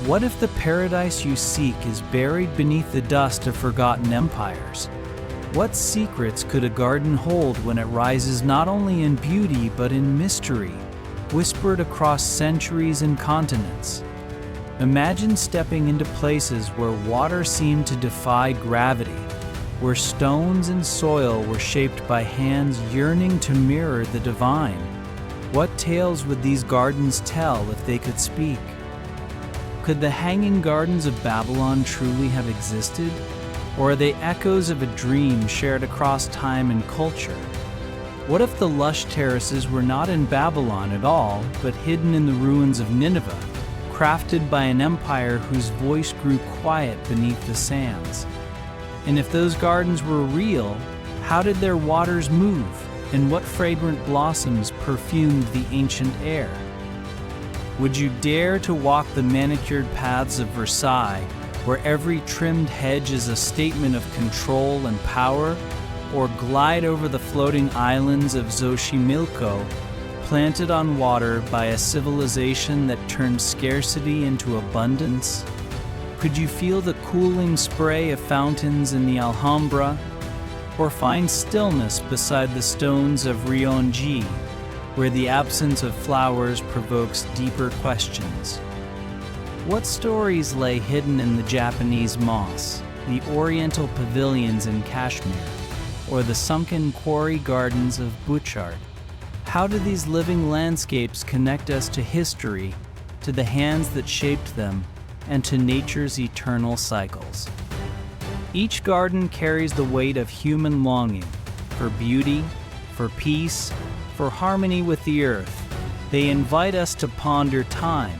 What if the paradise you seek is buried beneath the dust of forgotten empires? What secrets could a garden hold when it rises not only in beauty but in mystery, whispered across centuries and continents? Imagine stepping into places where water seemed to defy gravity, where stones and soil were shaped by hands yearning to mirror the divine. What tales would these gardens tell if they could speak? Could the hanging gardens of Babylon truly have existed? Or are they echoes of a dream shared across time and culture? What if the lush terraces were not in Babylon at all, but hidden in the ruins of Nineveh, crafted by an empire whose voice grew quiet beneath the sands? And if those gardens were real, how did their waters move, and what fragrant blossoms perfumed the ancient air? Would you dare to walk the manicured paths of Versailles, where every trimmed hedge is a statement of control and power, or glide over the floating islands of Xochimilco, planted on water by a civilization that turned scarcity into abundance? Could you feel the cooling spray of fountains in the Alhambra, or find stillness beside the stones of Ryoan-ji, where the absence of flowers provokes deeper questions? What stories lay hidden in the Japanese moss, the oriental pavilions in Kashmir, or the sunken quarry gardens of Butchart? How do these living landscapes connect us to history, to the hands that shaped them, and to nature's eternal cycles? Each garden carries the weight of human longing for beauty, for peace, for harmony with the earth. They invite us to ponder time,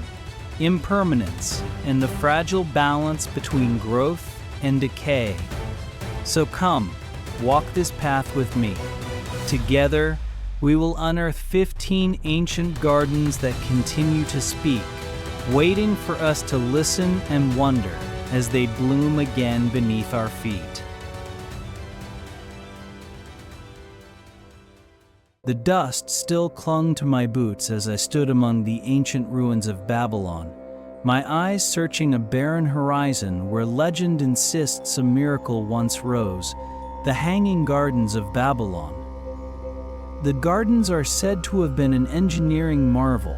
impermanence, and the fragile balance between growth and decay. So come, walk this path with me. Together, we will unearth 15 ancient gardens that continue to speak, waiting for us to listen and wonder as they bloom again beneath our feet. The dust still clung to my boots as I stood among the ancient ruins of Babylon, my eyes searching a barren horizon where legend insists a miracle once rose, the Hanging Gardens of Babylon. The gardens are said to have been an engineering marvel,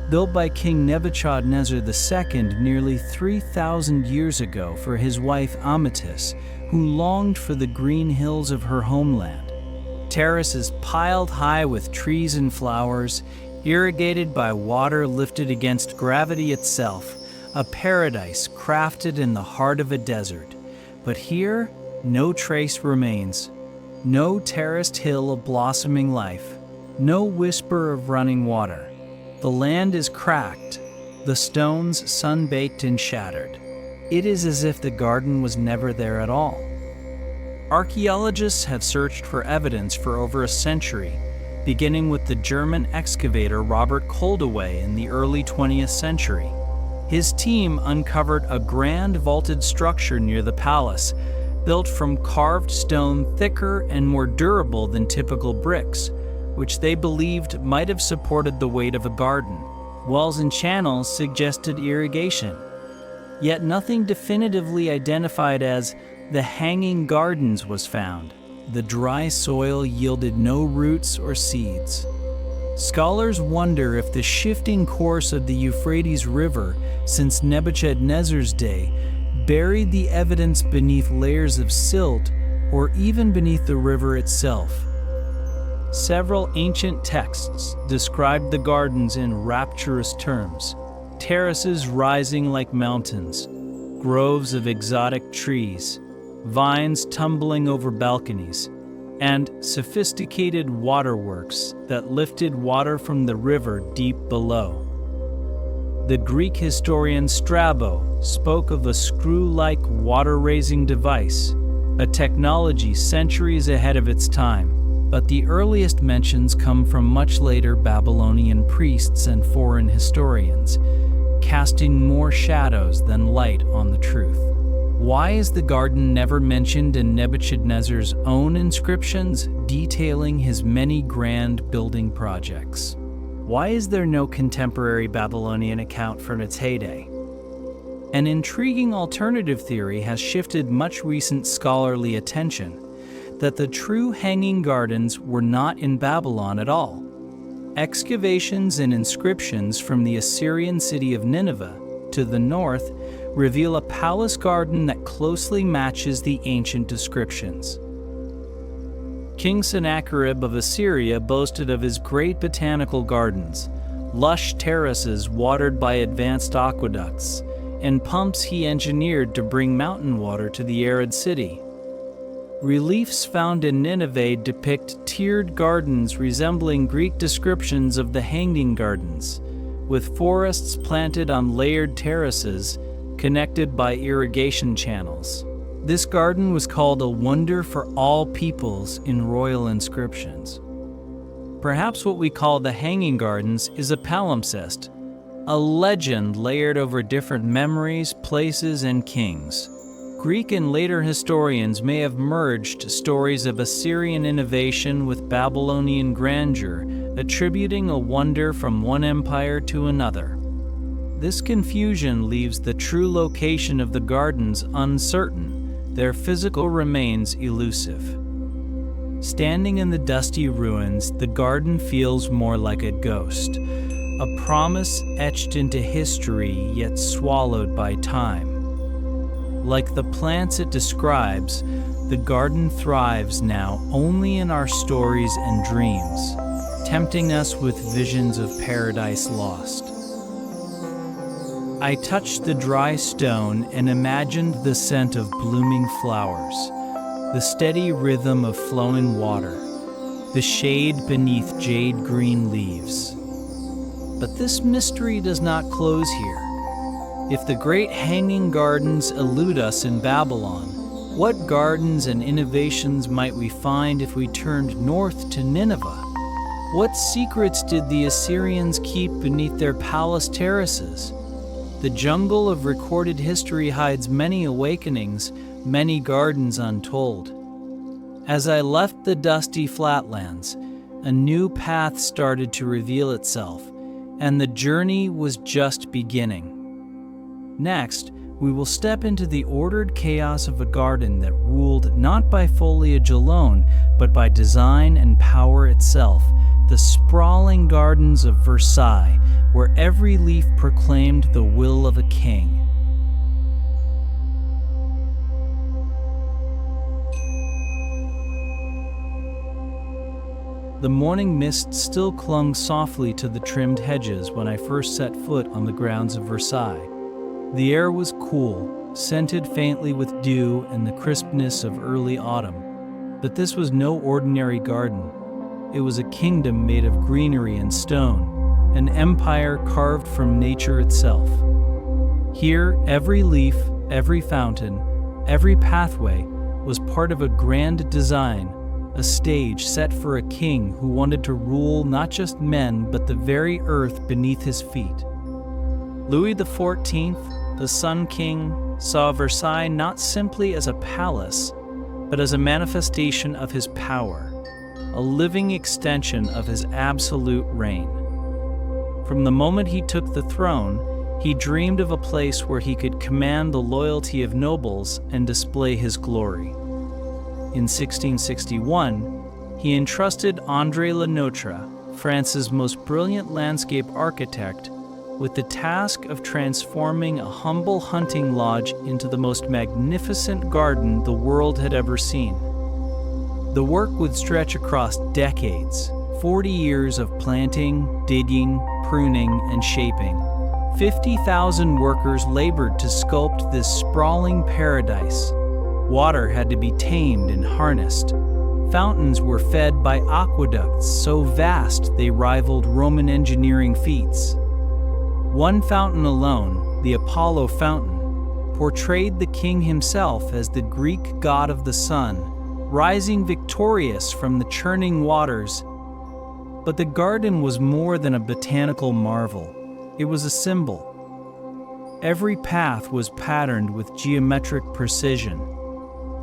built by King Nebuchadnezzar II nearly 3,000 years ago for his wife Amatis, who longed for the green hills of her homeland. Terraces piled high with trees and flowers, irrigated by water lifted against gravity itself, a paradise crafted in the heart of a desert. But here, no trace remains. No terraced hill of blossoming life, no whisper of running water. The land is cracked, the stones sun-baked and shattered. It is as if the garden was never there at all. Archaeologists have searched for evidence for over a century, beginning with the German excavator Robert Koldewey in the early 20th century. His team uncovered a grand vaulted structure near the palace, built from carved stone thicker and more durable than typical bricks, which they believed might have supported the weight of a garden. Walls and channels suggested irrigation, yet nothing definitively identified as the Hanging Gardens was found. The dry soil yielded no roots or seeds. Scholars wonder if the shifting course of the Euphrates River since Nebuchadnezzar's day buried the evidence beneath layers of silt or even beneath the river itself. Several ancient texts described the gardens in rapturous terms: terraces rising like mountains, groves of exotic trees, vines tumbling over balconies, and sophisticated waterworks that lifted water from the river deep below. The Greek historian Strabo spoke of a screw-like water-raising device, a technology centuries ahead of its time, but the earliest mentions come from much later Babylonian priests and foreign historians, casting more shadows than light on the truth. Why is the garden never mentioned in Nebuchadnezzar's own inscriptions detailing his many grand building projects? Why is there no contemporary Babylonian account from its heyday? An intriguing alternative theory has shifted much recent scholarly attention, that the true Hanging Gardens were not in Babylon at all. Excavations and inscriptions from the Assyrian city of Nineveh to the north reveal a palace garden that closely matches the ancient descriptions. King Sennacherib of Assyria boasted of his great botanical gardens, lush terraces watered by advanced aqueducts, and pumps he engineered to bring mountain water to the arid city. Reliefs found in Nineveh depict tiered gardens resembling Greek descriptions of the Hanging Gardens, with forests planted on layered terraces connected by irrigation channels. This garden was called a wonder for all peoples in royal inscriptions. Perhaps what we call the Hanging Gardens is a palimpsest, a legend layered over different memories, places, and kings. Greek and later historians may have merged stories of Assyrian innovation with Babylonian grandeur, attributing a wonder from one empire to another. This confusion leaves the true location of the gardens uncertain, their physical remains elusive. Standing in the dusty ruins, the garden feels more like a ghost, a promise etched into history yet swallowed by time. Like the plants it describes, the garden thrives now only in our stories and dreams, tempting us with visions of paradise lost. I touched the dry stone and imagined the scent of blooming flowers, the steady rhythm of flowing water, the shade beneath jade-green leaves. But this mystery does not close here. If the great Hanging Gardens elude us in Babylon, what gardens and innovations might we find if we turned north to Nineveh? What secrets did the Assyrians keep beneath their palace terraces? The jungle of recorded history hides many awakenings, many gardens untold. As I left the dusty flatlands, a new path started to reveal itself, and the journey was just beginning. Next, we will step into the ordered chaos of a garden that ruled not by foliage alone, but by design and power itself, the sprawling gardens of Versailles, where every leaf proclaimed the will of a king. The morning mist still clung softly to the trimmed hedges when I first set foot on the grounds of Versailles. The air was cool, scented faintly with dew and the crispness of early autumn. But this was no ordinary garden. It was a kingdom made of greenery and stone, an empire carved from nature itself. Here, every leaf, every fountain, every pathway was part of a grand design, a stage set for a king who wanted to rule not just men but the very earth beneath his feet. Louis XIV, the Sun King, saw Versailles not simply as a palace, but as a manifestation of his power, a living extension of his absolute reign. From the moment he took the throne, he dreamed of a place where he could command the loyalty of nobles and display his glory. In 1661, he entrusted André Le Notre, France's most brilliant landscape architect, with the task of transforming a humble hunting lodge into the most magnificent garden the world had ever seen. The work would stretch across decades, 40 years of planting, digging, pruning, and shaping. 50,000 workers labored to sculpt this sprawling paradise. Water had to be tamed and harnessed. Fountains were fed by aqueducts so vast they rivaled Roman engineering feats. One fountain alone, the Apollo Fountain, portrayed the king himself as the Greek god of the sun, rising victorious from the churning waters. But the garden was more than a botanical marvel. It was a symbol. Every path was patterned with geometric precision.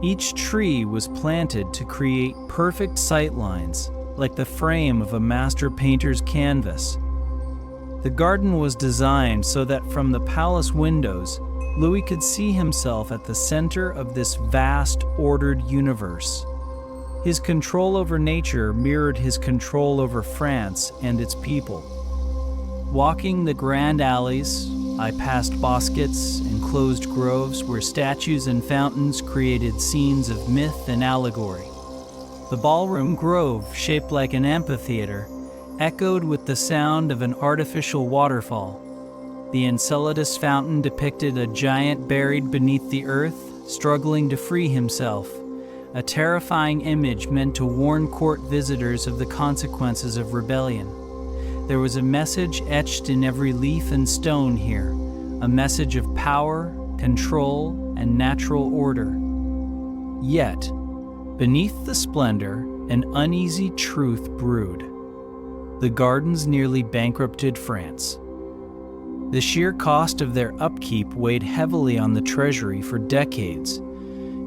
Each tree was planted to create perfect sightlines, like the frame of a master painter's canvas. The garden was designed so that from the palace windows, Louis could see himself at the center of this vast, ordered universe. His control over nature mirrored his control over France and its people. Walking the grand alleys, I passed bosquets, enclosed groves where statues and fountains created scenes of myth and allegory. The ballroom grove, shaped like an amphitheater, echoed with the sound of an artificial waterfall. The Enceladus fountain depicted a giant buried beneath the earth, struggling to free himself, a terrifying image meant to warn court visitors of the consequences of rebellion. There was a message etched in every leaf and stone here, a message of power, control, and natural order. Yet, beneath the splendor, an uneasy truth brewed. The gardens nearly bankrupted France. The sheer cost of their upkeep weighed heavily on the treasury for decades.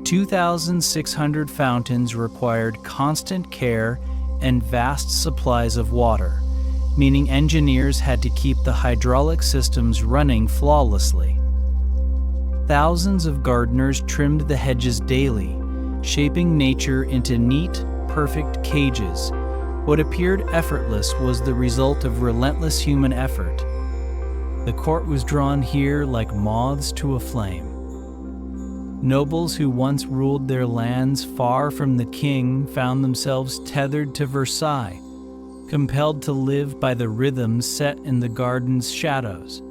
2,600 fountains required constant care and vast supplies of water, meaning engineers had to keep the hydraulic systems running flawlessly. Thousands of gardeners trimmed the hedges daily, shaping nature into neat, perfect cages. What appeared effortless was the result of relentless human effort. The court was drawn here like moths to a flame. Nobles who once ruled their lands far from the king found themselves tethered to Versailles, compelled to live by the rhythms set in the garden's shadows.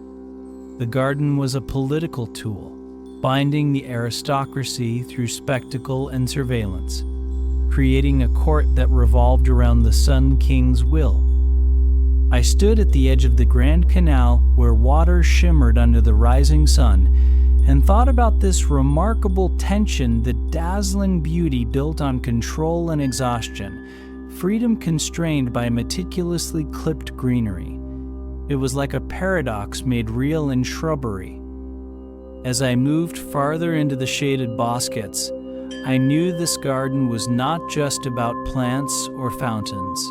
The garden was a political tool, binding the aristocracy through spectacle and surveillance, creating a court that revolved around the Sun King's will. I stood at the edge of the Grand Canal where water shimmered under the rising sun and thought about this remarkable tension, the dazzling beauty built on control and exhaustion, freedom constrained by meticulously clipped greenery. It was like a paradox made real in shrubbery. As I moved farther into the shaded bosquets, I knew this garden was not just about plants or fountains.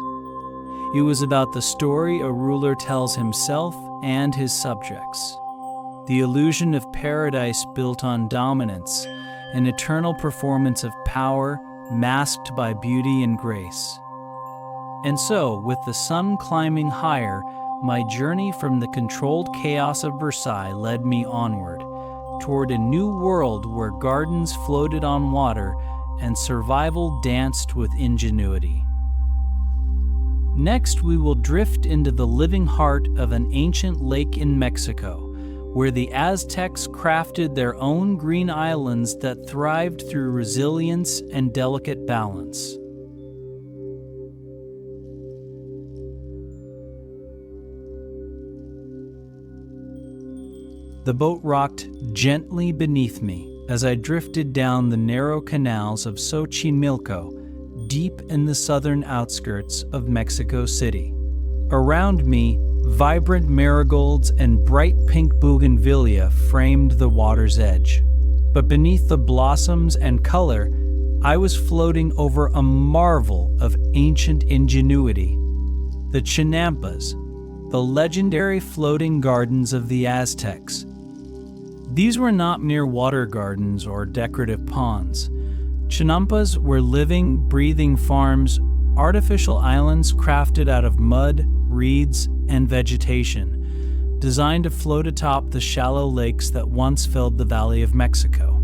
It was about the story a ruler tells himself and his subjects. The illusion of paradise built on dominance, an eternal performance of power masked by beauty and grace. And so, with the sun climbing higher, my journey from the controlled chaos of Versailles led me onward, toward a new world where gardens floated on water and survival danced with ingenuity. Next, we will drift into the living heart of an ancient lake in Mexico, where the Aztecs crafted their own green islands that thrived through resilience and delicate balance. The boat rocked gently beneath me as I drifted down the narrow canals of Xochimilco, deep in the southern outskirts of Mexico City. Around me, vibrant marigolds and bright pink bougainvillea framed the water's edge. But beneath the blossoms and color, I was floating over a marvel of ancient ingenuity. The chinampas, the legendary floating gardens of the Aztecs. These were not mere water gardens or decorative ponds. Chinampas were living, breathing farms, artificial islands crafted out of mud, reeds, and vegetation, designed to float atop the shallow lakes that once filled the Valley of Mexico.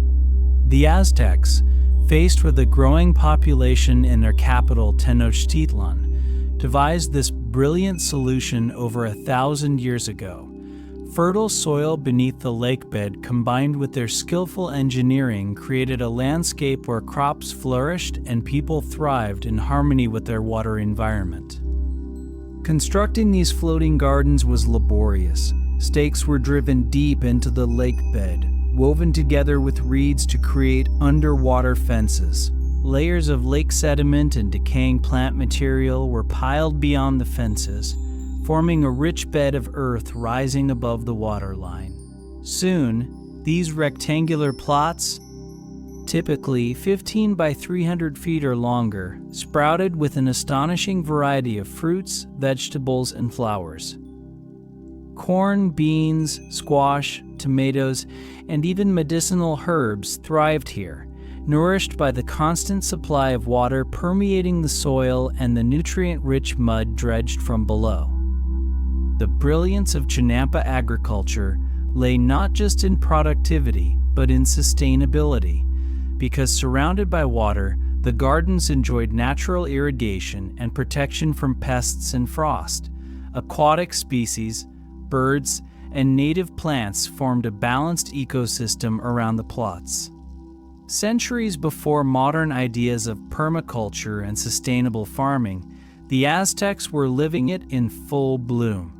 The Aztecs, faced with a growing population in their capital Tenochtitlan, devised this brilliant solution over 1,000 years ago. Fertile soil beneath the lakebed combined with their skillful engineering created a landscape where crops flourished and people thrived in harmony with their water environment. Constructing these floating gardens was laborious. Stakes were driven deep into the lakebed, woven together with reeds to create underwater fences. Layers of lake sediment and decaying plant material were piled beyond the fences, forming a rich bed of earth rising above the waterline. Soon, these rectangular plots, typically 15 by 300 feet or longer, sprouted with an astonishing variety of fruits, vegetables, and flowers. Corn, beans, squash, tomatoes, and even medicinal herbs thrived here, nourished by the constant supply of water permeating the soil and the nutrient-rich mud dredged from below. The brilliance of Chinampa agriculture lay not just in productivity, but in sustainability. Because surrounded by water, the gardens enjoyed natural irrigation and protection from pests and frost. Aquatic species, birds, and native plants formed a balanced ecosystem around the plots. Centuries before modern ideas of permaculture and sustainable farming, the Aztecs were living it in full bloom.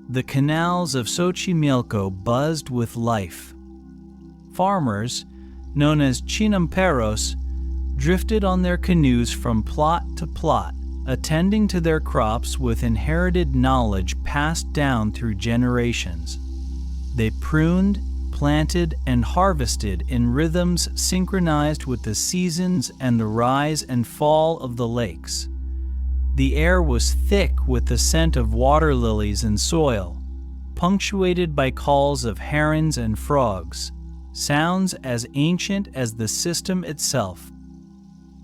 The canals of Xochimilco buzzed with life. Farmers, known as chinamperos, drifted on their canoes from plot to plot, attending to their crops with inherited knowledge passed down through generations. They pruned, planted, and harvested in rhythms synchronized with the seasons and the rise and fall of the lakes. The air was thick with the scent of water lilies and soil, punctuated by calls of herons and frogs, sounds as ancient as the system itself.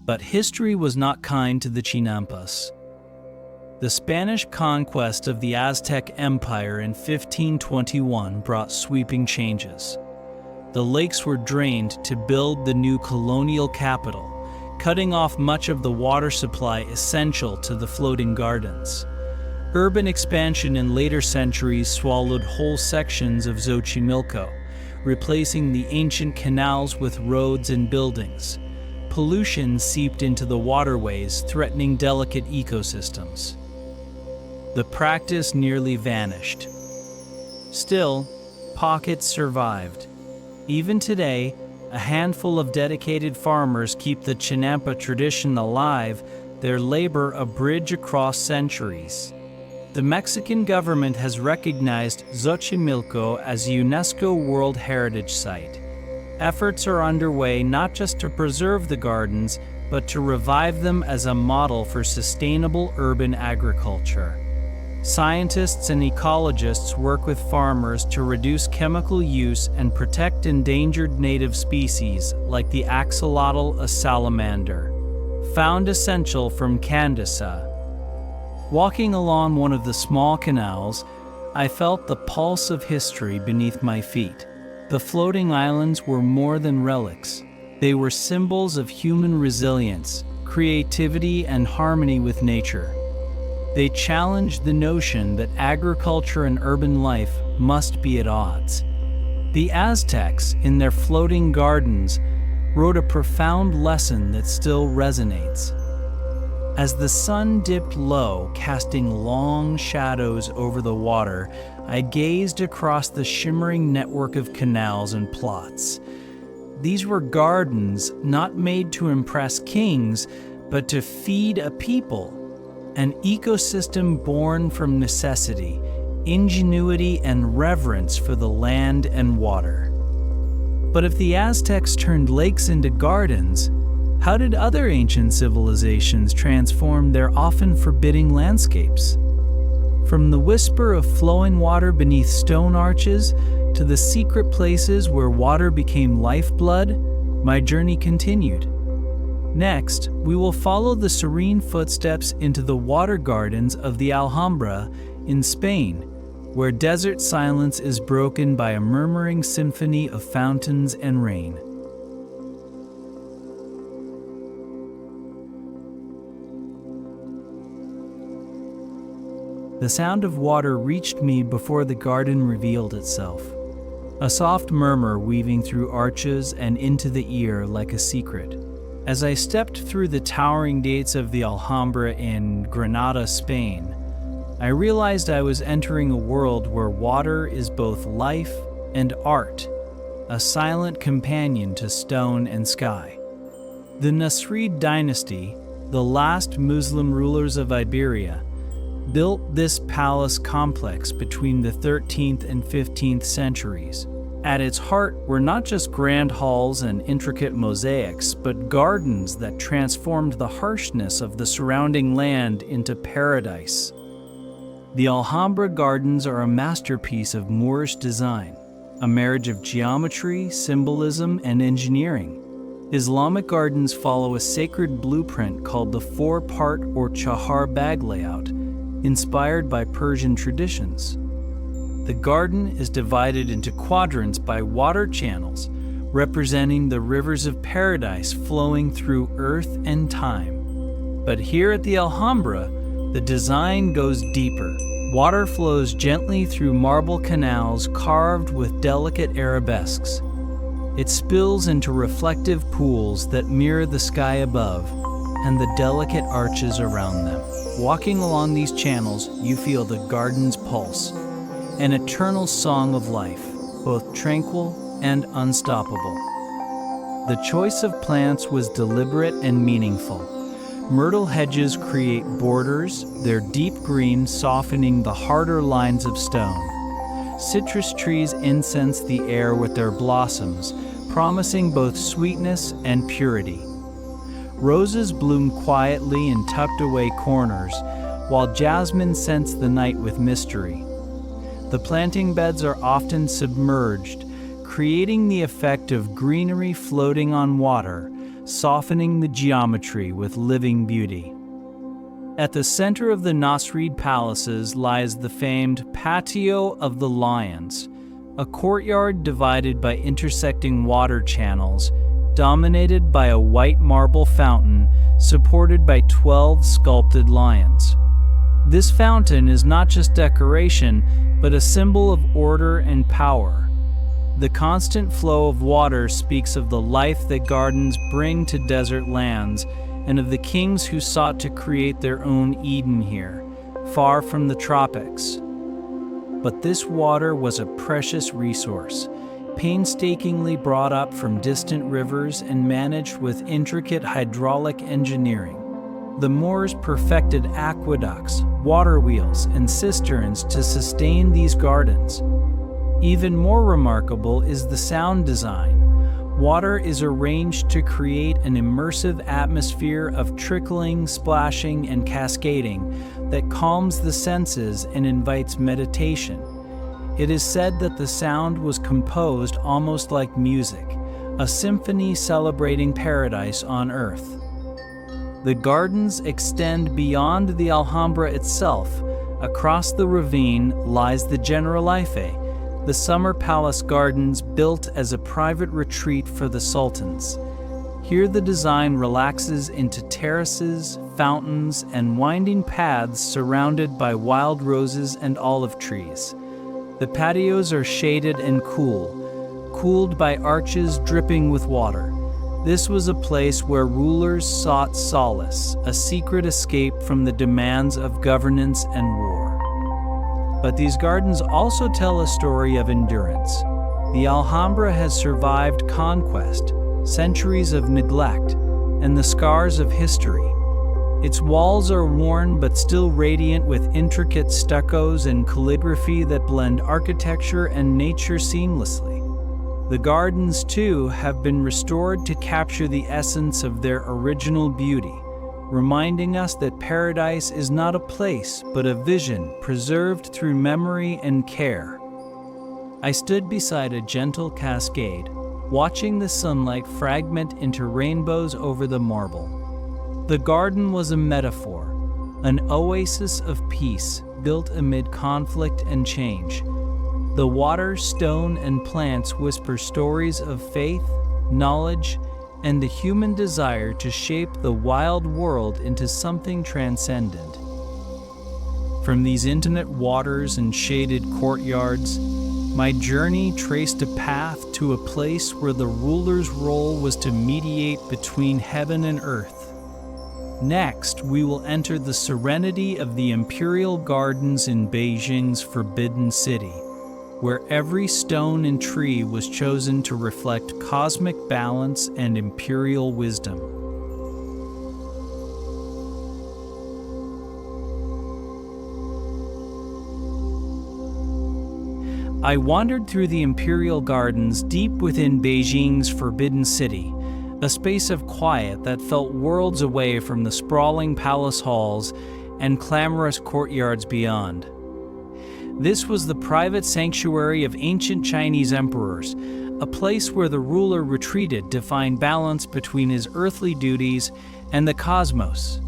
But history was not kind to the Chinampas. The Spanish conquest of the Aztec Empire in 1521 brought sweeping changes. The lakes were drained to build the new colonial capital, cutting off much of the water supply essential to the floating gardens. Urban expansion in later centuries swallowed whole sections of Xochimilco, replacing the ancient canals with roads and buildings. Pollution seeped into the waterways, threatening delicate ecosystems. The practice nearly vanished. Still, pockets survived. Even today, a handful of dedicated farmers keep the Chinampa tradition alive, their labor a bridge across centuries. The Mexican government has recognized Xochimilco as a UNESCO World Heritage Site. Efforts are underway not just to preserve the gardens, but to revive them as a model for sustainable urban agriculture. Scientists and ecologists work with farmers to reduce chemical use and protect endangered native species like the axolotl salamander, found essential from Candisa. Walking along one of the small canals, I felt the pulse of history beneath my feet. The floating islands were more than relics. They were symbols of human resilience, creativity, and harmony with nature. They challenged the notion that agriculture and urban life must be at odds. The Aztecs, in their floating gardens, wrote a profound lesson that still resonates. As the sun dipped low, casting long shadows over the water, I gazed across the shimmering network of canals and plots. These were gardens not made to impress kings, but to feed a people. An ecosystem born from necessity, ingenuity, and reverence for the land and water. But if the Aztecs turned lakes into gardens, how did other ancient civilizations transform their often forbidding landscapes? From the whisper of flowing water beneath stone arches to the secret places where water became lifeblood, my journey continued. Next, we will follow the serene footsteps into the water gardens of the Alhambra in Spain, where desert silence is broken by a murmuring symphony of fountains and rain. The sound of water reached me before the garden revealed itself, a soft murmur weaving through arches and into the ear like a secret. As I stepped through the towering gates of the Alhambra in Granada, Spain, I realized I was entering a world where water is both life and art, a silent companion to stone and sky. The Nasrid dynasty, the last Muslim rulers of Iberia, built this palace complex between the 13th and 15th centuries. At its heart were not just grand halls and intricate mosaics, but gardens that transformed the harshness of the surrounding land into paradise. The Alhambra Gardens are a masterpiece of Moorish design, a marriage of geometry, symbolism, and engineering. Islamic gardens follow a sacred blueprint called the four-part or chahar bag layout, inspired by Persian traditions. The garden is divided into quadrants by water channels, representing the rivers of paradise flowing through earth and time. But here at the Alhambra, the design goes deeper. Water flows gently through marble canals carved with delicate arabesques. It spills into reflective pools that mirror the sky above and the delicate arches around them. Walking along these channels, you feel the garden's pulse, an eternal song of life, both tranquil and unstoppable. The choice of plants was deliberate and meaningful. Myrtle hedges create borders, their deep green softening the harder lines of stone. Citrus trees incense the air with their blossoms, promising both sweetness and purity. Roses bloom quietly in tucked-away corners, while jasmine scents the night with mystery. The planting beds are often submerged, creating the effect of greenery floating on water, softening the geometry with living beauty. At the center of the Nasrid palaces lies the famed Patio of the Lions, a courtyard divided by intersecting water channels, dominated by a white marble fountain supported by 12 sculpted lions. This fountain is not just decoration, but a symbol of order and power. The constant flow of water speaks of the life that gardens bring to desert lands and of the kings who sought to create their own Eden here, far from the tropics. But this water was a precious resource, painstakingly brought up from distant rivers and managed with intricate hydraulic engineering. The Moors perfected aqueducts, water wheels, and cisterns to sustain these gardens. Even more remarkable is the sound design. Water is arranged to create an immersive atmosphere of trickling, splashing, and cascading that calms the senses and invites meditation. It is said that the sound was composed almost like music, a symphony celebrating paradise on earth. The gardens extend beyond the Alhambra itself. Across the ravine lies the Generalife, the summer palace gardens built as a private retreat for the sultans. Here the design relaxes into terraces, fountains, and winding paths surrounded by wild roses and olive trees. The patios are shaded and cooled by arches dripping with water. This was a place where rulers sought solace, a secret escape from the demands of governance and war. But these gardens also tell a story of endurance. The Alhambra has survived conquest, centuries of neglect, and the scars of history. Its walls are worn but still radiant with intricate stuccos and calligraphy that blend architecture and nature seamlessly. The gardens, too, have been restored to capture the essence of their original beauty, reminding us that paradise is not a place, but a vision preserved through memory and care. I stood beside a gentle cascade, watching the sunlight fragment into rainbows over the marble. The garden was a metaphor, an oasis of peace built amid conflict and change. The water, stone, and plants whisper stories of faith, knowledge, and the human desire to shape the wild world into something transcendent. From these intimate waters and shaded courtyards, my journey traced a path to a place where the ruler's role was to mediate between heaven and earth. Next, we will enter the serenity of the Imperial Gardens in Beijing's Forbidden City, where every stone and tree was chosen to reflect cosmic balance and imperial wisdom. I wandered through the Imperial Gardens deep within Beijing's Forbidden City, a space of quiet that felt worlds away from the sprawling palace halls and clamorous courtyards beyond. This was the private sanctuary of ancient Chinese emperors, a place where the ruler retreated to find balance between his earthly duties and the cosmos.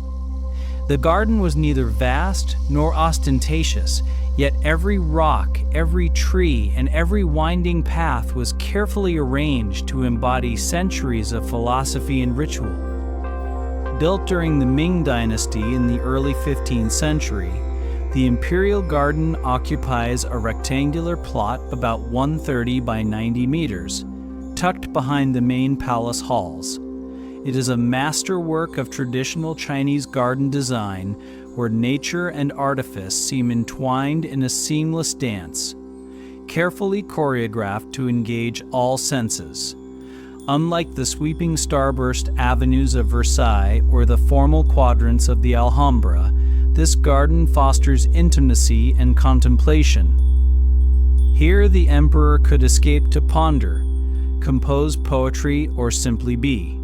The garden was neither vast nor ostentatious, yet every rock, every tree, and every winding path was carefully arranged to embody centuries of philosophy and ritual. Built during the Ming Dynasty in the early 15th century, the Imperial Garden occupies a rectangular plot about 130 by 90 meters, tucked behind the main palace halls. It is a masterwork of traditional Chinese garden design where nature and artifice seem entwined in a seamless dance, carefully choreographed to engage all senses. Unlike the sweeping starburst avenues of Versailles or the formal quadrants of the Alhambra, this garden fosters intimacy and contemplation. Here the emperor could escape to ponder, compose poetry, or simply be.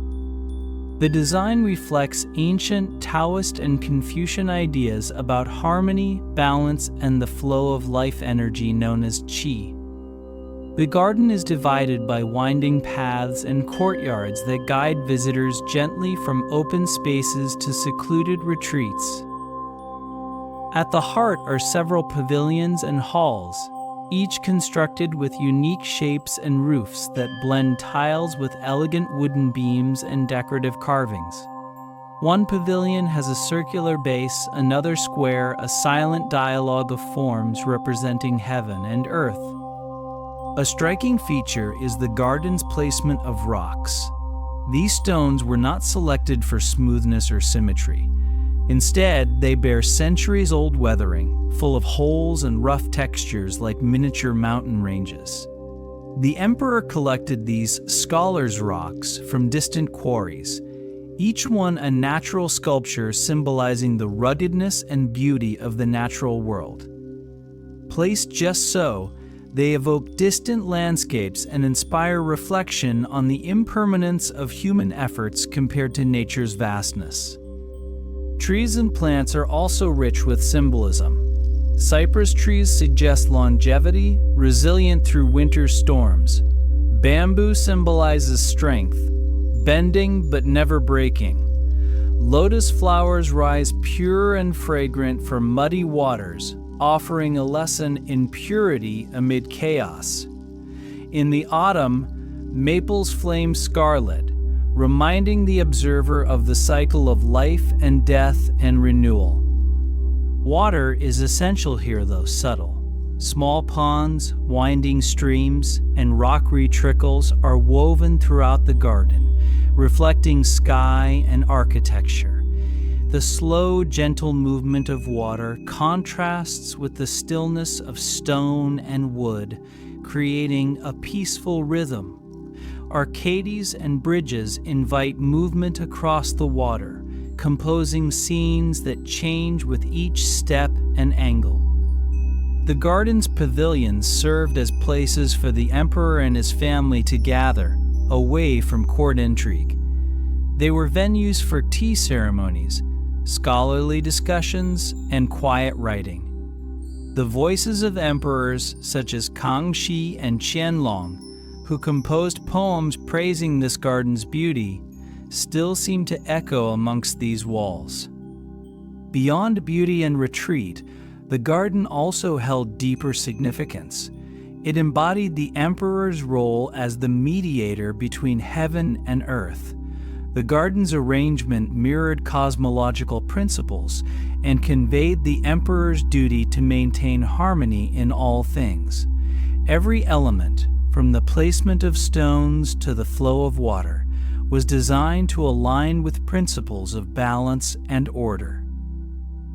The design reflects ancient Taoist and Confucian ideas about harmony, balance, and the flow of life energy known as qi. The garden is divided by winding paths and courtyards that guide visitors gently from open spaces to secluded retreats. At the heart are several pavilions and halls, each constructed with unique shapes and roofs that blend tiles with elegant wooden beams and decorative carvings. One pavilion has a circular base, another square, a silent dialogue of forms representing heaven and earth. A striking feature is the garden's placement of rocks. These stones were not selected for smoothness or symmetry. Instead, they bear centuries-old weathering, full of holes and rough textures like miniature mountain ranges. The emperor collected these scholars' rocks from distant quarries, each one a natural sculpture symbolizing the ruggedness and beauty of the natural world. Placed just so, they evoke distant landscapes and inspire reflection on the impermanence of human efforts compared to nature's vastness. Trees and plants are also rich with symbolism. Cypress trees suggest longevity, resilient through winter storms. Bamboo symbolizes strength, bending but never breaking. Lotus flowers rise pure and fragrant from muddy waters, offering a lesson in purity amid chaos. In the autumn, maples flame scarlet, reminding the observer of the cycle of life and death and renewal. Water is essential here, though subtle. Small ponds, winding streams, and rockery trickles are woven throughout the garden, reflecting sky and architecture. The slow, gentle movement of water contrasts with the stillness of stone and wood, creating a peaceful rhythm. Arcades and bridges invite movement across the water, composing scenes that change with each step and angle. The garden's pavilions served as places for the emperor and his family to gather, away from court intrigue. They were venues for tea ceremonies, scholarly discussions, and quiet writing. The voices of emperors such as Kangxi and Qianlong, who composed poems praising this garden's beauty, still seem to echo amongst these walls. Beyond beauty and retreat, the garden also held deeper significance. It embodied the emperor's role as the mediator between heaven and earth. The garden's arrangement mirrored cosmological principles and conveyed the emperor's duty to maintain harmony in all things. Every element, from the placement of stones to the flow of water, was designed to align with principles of balance and order.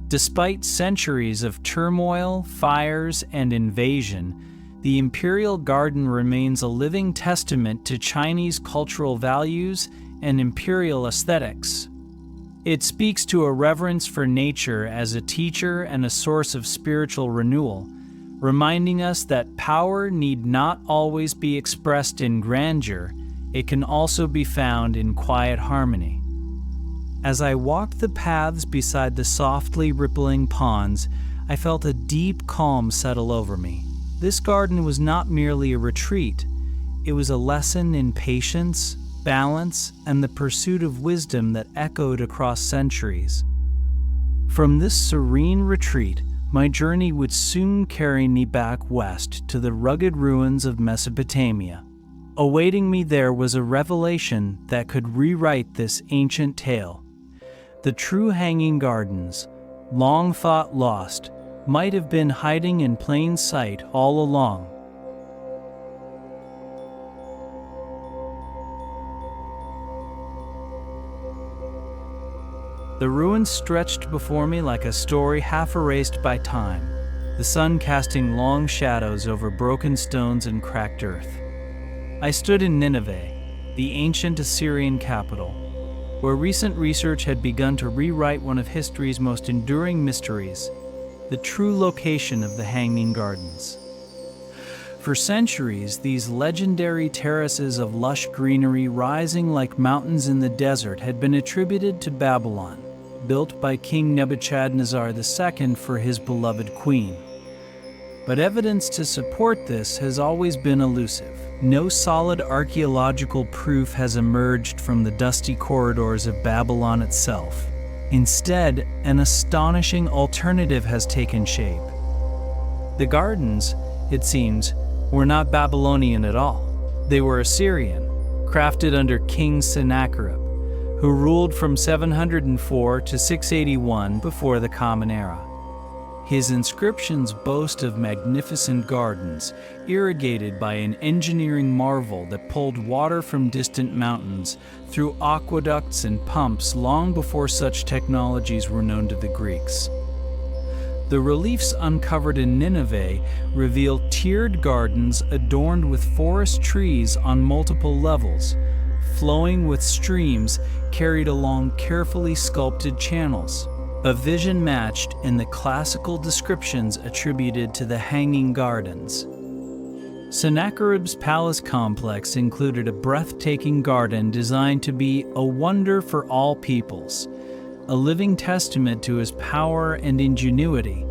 Despite centuries of turmoil, fires, and invasion, the Imperial Garden remains a living testament to Chinese cultural values and imperial aesthetics. It speaks to a reverence for nature as a teacher and a source of spiritual renewal, reminding us that power need not always be expressed in grandeur, it can also be found in quiet harmony. As I walked the paths beside the softly rippling ponds, I felt a deep calm settle over me. This garden was not merely a retreat, it was a lesson in patience, balance, and the pursuit of wisdom that echoed across centuries. From this serene retreat, my journey would soon carry me back west to the rugged ruins of Mesopotamia. Awaiting me there was a revelation that could rewrite this ancient tale. The true Hanging Gardens, long thought lost, might have been hiding in plain sight all along. The ruins stretched before me like a story half erased by time, the sun casting long shadows over broken stones and cracked earth. I stood in Nineveh, the ancient Assyrian capital, where recent research had begun to rewrite one of history's most enduring mysteries, the true location of the Hanging Gardens. For centuries, these legendary terraces of lush greenery rising like mountains in the desert had been attributed to Babylon, built by King Nebuchadnezzar II for his beloved queen. But evidence to support this has always been elusive. No solid archaeological proof has emerged from the dusty corridors of Babylon itself. Instead, an astonishing alternative has taken shape. The gardens, it seems, were not Babylonian at all. They were Assyrian, crafted under King Sennacherib, who ruled from 704 to 681 before the Common Era. His inscriptions boast of magnificent gardens, irrigated by an engineering marvel that pulled water from distant mountains through aqueducts and pumps long before such technologies were known to the Greeks. The reliefs uncovered in Nineveh reveal tiered gardens adorned with forest trees on multiple levels, flowing with streams carried along carefully sculpted channels. A vision matched in the classical descriptions attributed to the Hanging Gardens. Sennacherib's palace complex included a breathtaking garden designed to be a wonder for all peoples, a living testament to his power and ingenuity.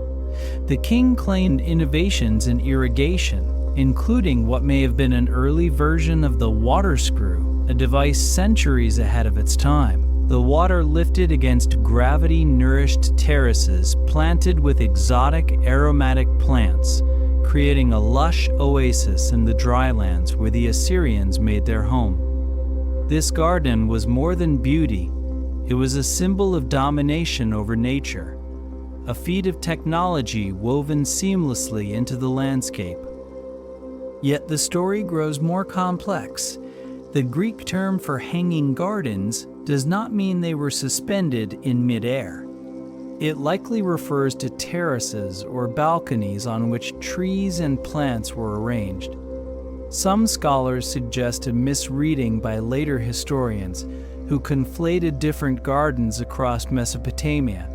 The king claimed innovations in irrigation, including what may have been an early version of the water screw, a device centuries ahead of its time. The water lifted against gravity-nourished terraces planted with exotic aromatic plants, creating a lush oasis in the drylands where the Assyrians made their home. This garden was more than beauty. It was a symbol of domination over nature, a feat of technology woven seamlessly into the landscape. Yet the story grows more complex. The Greek term for hanging gardens does not mean they were suspended in midair. It likely refers to terraces or balconies on which trees and plants were arranged. Some scholars suggest a misreading by later historians who conflated different gardens across Mesopotamia,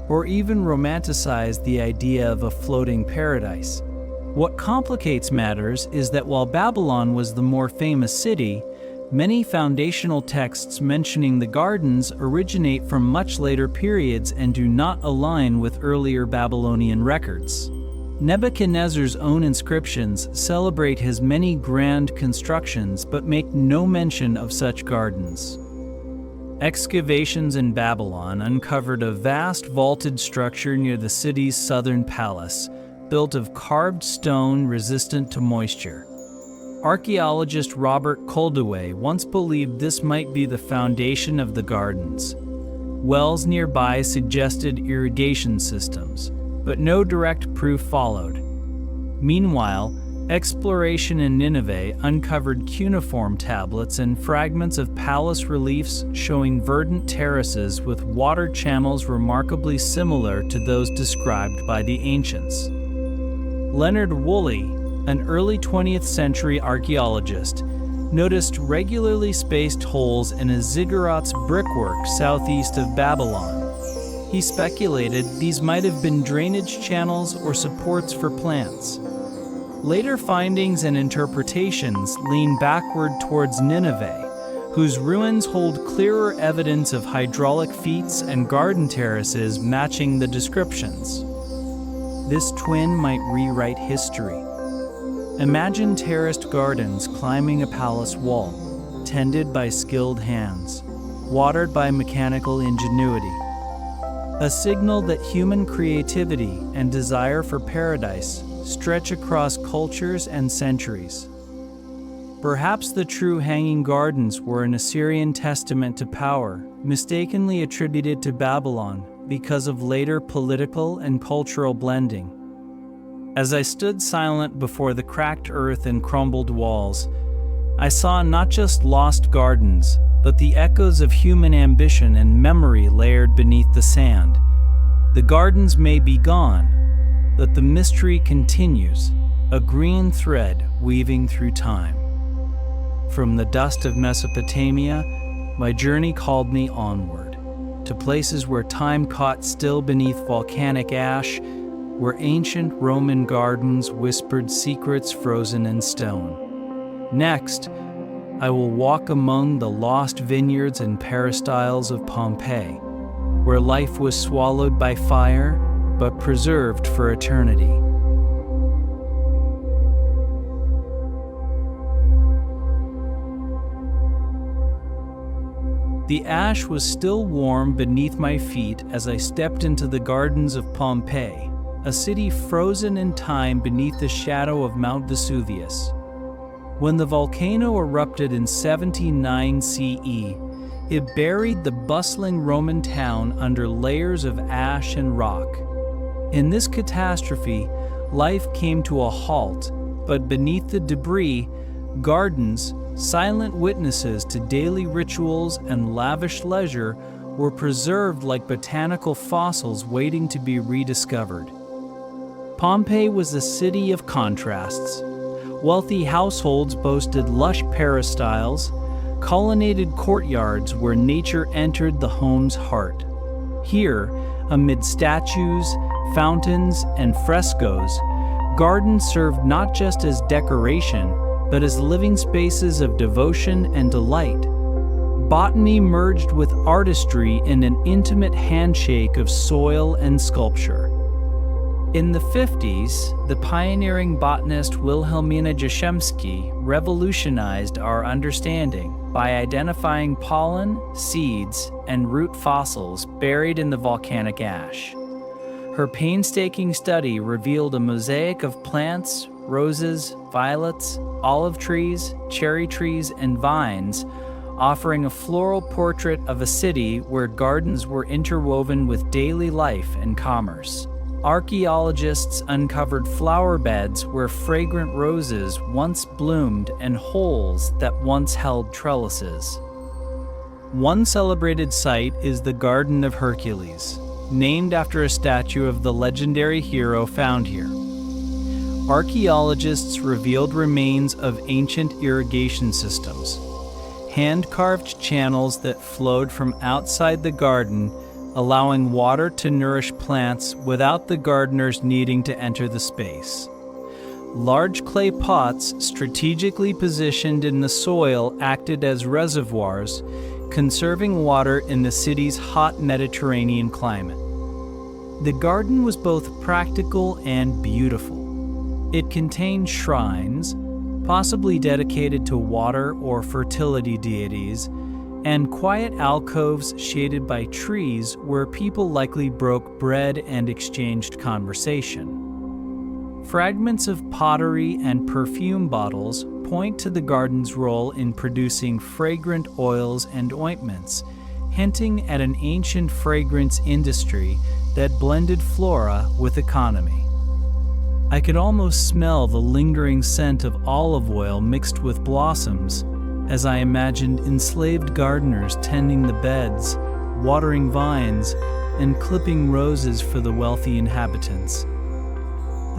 or even romanticized the idea of a floating paradise. What complicates matters is that while Babylon was the more famous city, many foundational texts mentioning the gardens originate from much later periods and do not align with earlier Babylonian records. Nebuchadnezzar's own inscriptions celebrate his many grand constructions but make no mention of such gardens. Excavations in Babylon uncovered a vast vaulted structure near the city's southern palace, built of carved stone resistant to moisture. Archaeologist Robert Koldewey once believed this might be the foundation of the gardens. Wells nearby suggested irrigation systems, but no direct proof followed. Meanwhile, exploration in Nineveh uncovered cuneiform tablets and fragments of palace reliefs showing verdant terraces with water channels remarkably similar to those described by the ancients. Leonard Woolley, an early 20th century archaeologist, noticed regularly spaced holes in a ziggurat's brickwork southeast of Babylon. He speculated these might have been drainage channels or supports for plants. Later findings and interpretations lean backward towards Nineveh, whose ruins hold clearer evidence of hydraulic feats and garden terraces matching the descriptions. this twin might rewrite history. Imagine terraced gardens climbing a palace wall, tended by skilled hands, watered by mechanical ingenuity. A signal that human creativity and desire for paradise stretch across cultures and centuries. Perhaps the true Hanging Gardens were an Assyrian testament to power, mistakenly attributed to Babylon because of later political and cultural blending. As I stood silent before the cracked earth and crumbled walls, I saw not just lost gardens, but the echoes of human ambition and memory layered beneath the sand. The gardens may be gone, but the mystery continues, a green thread weaving through time. From the dust of Mesopotamia, my journey called me onward, to places where time caught still beneath volcanic ash, where ancient Roman gardens whispered secrets frozen in stone. Next, I will walk among the lost vineyards and peristyles of Pompeii, where life was swallowed by fire, but preserved for eternity. The ash was still warm beneath my feet as I stepped into the gardens of Pompeii, a city frozen in time beneath the shadow of Mount Vesuvius. When the volcano erupted in 79 CE, it buried the bustling Roman town under layers of ash and rock. In this catastrophe, life came to a halt, but beneath the debris, gardens, silent witnesses to daily rituals and lavish leisure, were preserved like botanical fossils waiting to be rediscovered. Pompeii was a city of contrasts. Wealthy households boasted lush peristyles, colonnaded courtyards where nature entered the home's heart. Here, amid statues, fountains, and frescoes, gardens served not just as decoration, but as living spaces of devotion and delight. Botany merged with artistry in an intimate handshake of soil and sculpture. In the 50s, the pioneering botanist Wilhelmina Jastrzębski revolutionized our understanding by identifying pollen, seeds, and root fossils buried in the volcanic ash. Her painstaking study revealed a mosaic of plants, roses, violets, olive trees, cherry trees, and vines, offering a floral portrait of a city where gardens were interwoven with daily life and commerce. Archaeologists uncovered flower beds where fragrant roses once bloomed and holes that once held trellises. One celebrated site is the Garden of Hercules, named after a statue of the legendary hero found here. Archaeologists revealed remains of ancient irrigation systems, hand-carved channels that flowed from outside the garden, allowing water to nourish plants without the gardeners needing to enter the space. Large clay pots strategically positioned in the soil acted as reservoirs, conserving water in the city's hot Mediterranean climate. The garden was both practical and beautiful. It contained shrines, possibly dedicated to water or fertility deities, and quiet alcoves shaded by trees where people likely broke bread and exchanged conversation. Fragments of pottery and perfume bottles point to the garden's role in producing fragrant oils and ointments, hinting at an ancient fragrance industry that blended flora with economy. I could almost smell the lingering scent of olive oil mixed with blossoms as I imagined enslaved gardeners tending the beds, watering vines, and clipping roses for the wealthy inhabitants.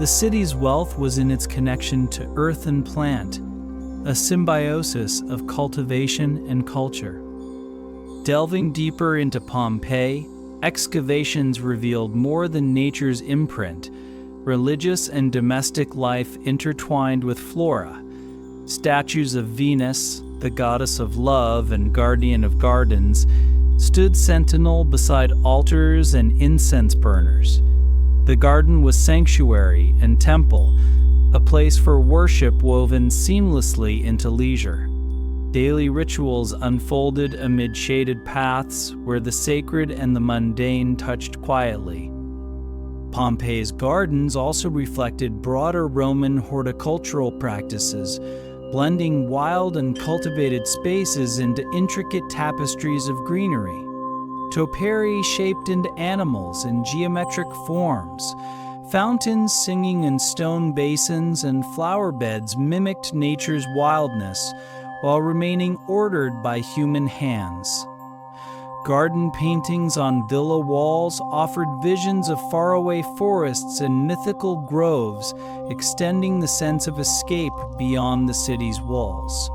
The city's wealth was in its connection to earth and plant, a symbiosis of cultivation and culture. Delving deeper into Pompeii, excavations revealed more than nature's imprint. Religious and domestic life intertwined with flora. Statues of Venus, the goddess of love and guardian of gardens, stood sentinel beside altars and incense burners. The garden was sanctuary and temple, a place for worship woven seamlessly into leisure. Daily rituals unfolded amid shaded paths where the sacred and the mundane touched quietly. Pompeii's gardens also reflected broader Roman horticultural practices, blending wild and cultivated spaces into intricate tapestries of greenery. Topiary shaped into animals in geometric forms. Fountains singing in stone basins and flower beds mimicked nature's wildness while remaining ordered by human hands. Garden paintings on villa walls offered visions of faraway forests and mythical groves, extending the sense of escape beyond the city's walls.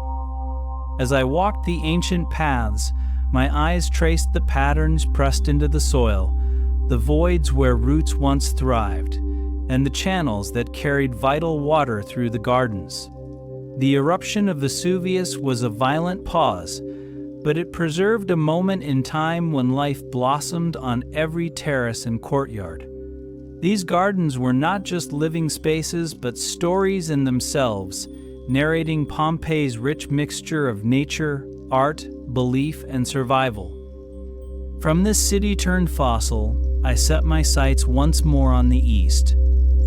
As I walked the ancient paths, my eyes traced the patterns pressed into the soil, the voids where roots once thrived, and the channels that carried vital water through the gardens. The eruption of Vesuvius was a violent pause, but it preserved a moment in time when life blossomed on every terrace and courtyard. These gardens were not just living spaces, but stories in themselves, narrating Pompeii's rich mixture of nature, art, belief, and survival. From this city-turned fossil, I set my sights once more on the east.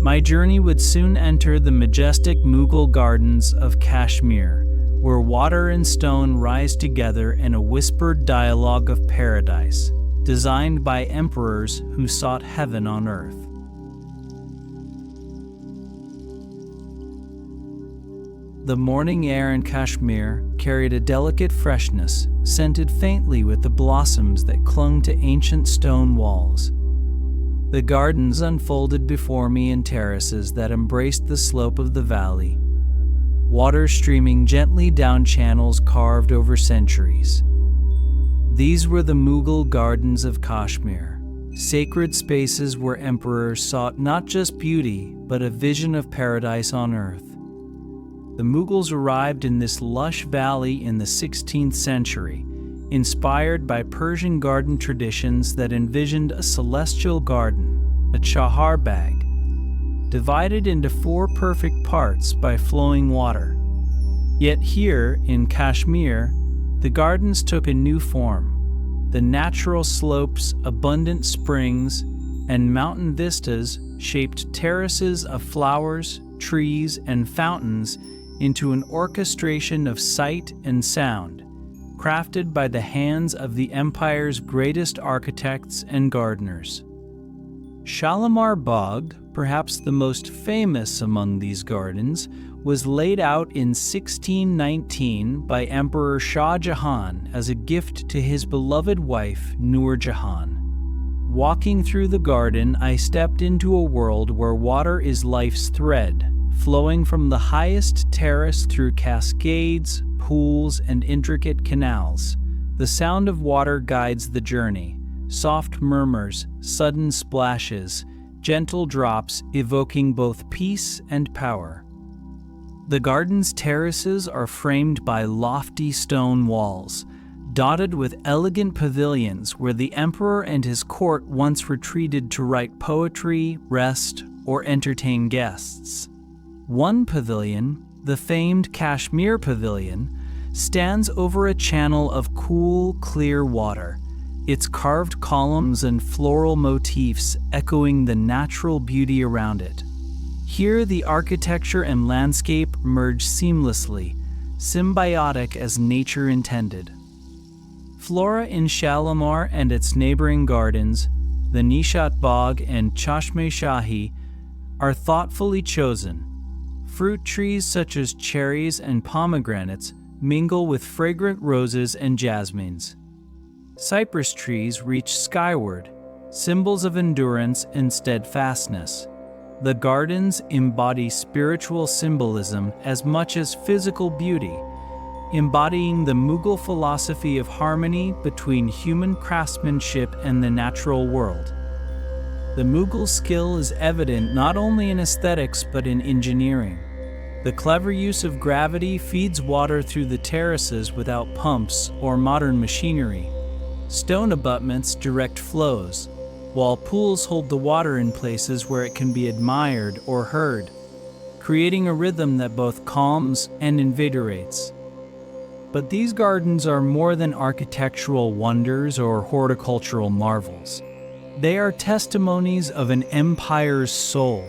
My journey would soon enter the majestic Mughal gardens of Kashmir, where water and stone rise together in a whispered dialogue of paradise, designed by emperors who sought heaven on earth. The morning air in Kashmir carried a delicate freshness, scented faintly with the blossoms that clung to ancient stone walls. The gardens unfolded before me in terraces that embraced the slope of the valley, water streaming gently down channels carved over centuries. These were the Mughal gardens of Kashmir, sacred spaces where emperors sought not just beauty, but a vision of paradise on earth. The Mughals arrived in this lush valley in the 16th century, inspired by Persian garden traditions that envisioned a celestial garden, a chahar bag, divided into 4 perfect parts by flowing water. Yet here, in Kashmir, the gardens took a new form. The natural slopes, abundant springs, and mountain vistas shaped terraces of flowers, trees, and fountains into an orchestration of sight and sound, crafted by the hands of the empire's greatest architects and gardeners. Shalimar Bagh, perhaps the most famous among these gardens, was laid out in 1619 by Emperor Shah Jahan as a gift to his beloved wife, Nur Jahan. Walking through the garden, I stepped into a world where water is life's thread, flowing from the highest terrace through cascades, pools, and intricate canals. The sound of water guides the journey. Soft murmurs, sudden splashes, gentle drops evoking both peace and power. The garden's terraces are framed by lofty stone walls, dotted with elegant pavilions where the emperor and his court once retreated to write poetry, rest, or entertain guests. One pavilion, the famed Kashmir Pavilion, stands over a channel of cool, clear water, its carved columns and floral motifs echoing the natural beauty around it. Here, the architecture and landscape merge seamlessly, symbiotic as nature intended. Flora in Shalimar and its neighboring gardens, the Nishat Bagh and Chashme-Shahi, are thoughtfully chosen. Fruit trees such as cherries and pomegranates mingle with fragrant roses and jasmines. Cypress trees reach skyward, symbols of endurance and steadfastness. The gardens embody spiritual symbolism as much as physical beauty, embodying the Mughal philosophy of harmony between human craftsmanship and the natural world. The Mughal skill is evident not only in aesthetics but in engineering. The clever use of gravity feeds water through the terraces without pumps or modern machinery. Stone abutments direct flows, while pools hold the water in places where it can be admired or heard, creating a rhythm that both calms and invigorates. But these gardens are more than architectural wonders or horticultural marvels. They are testimonies of an empire's soul,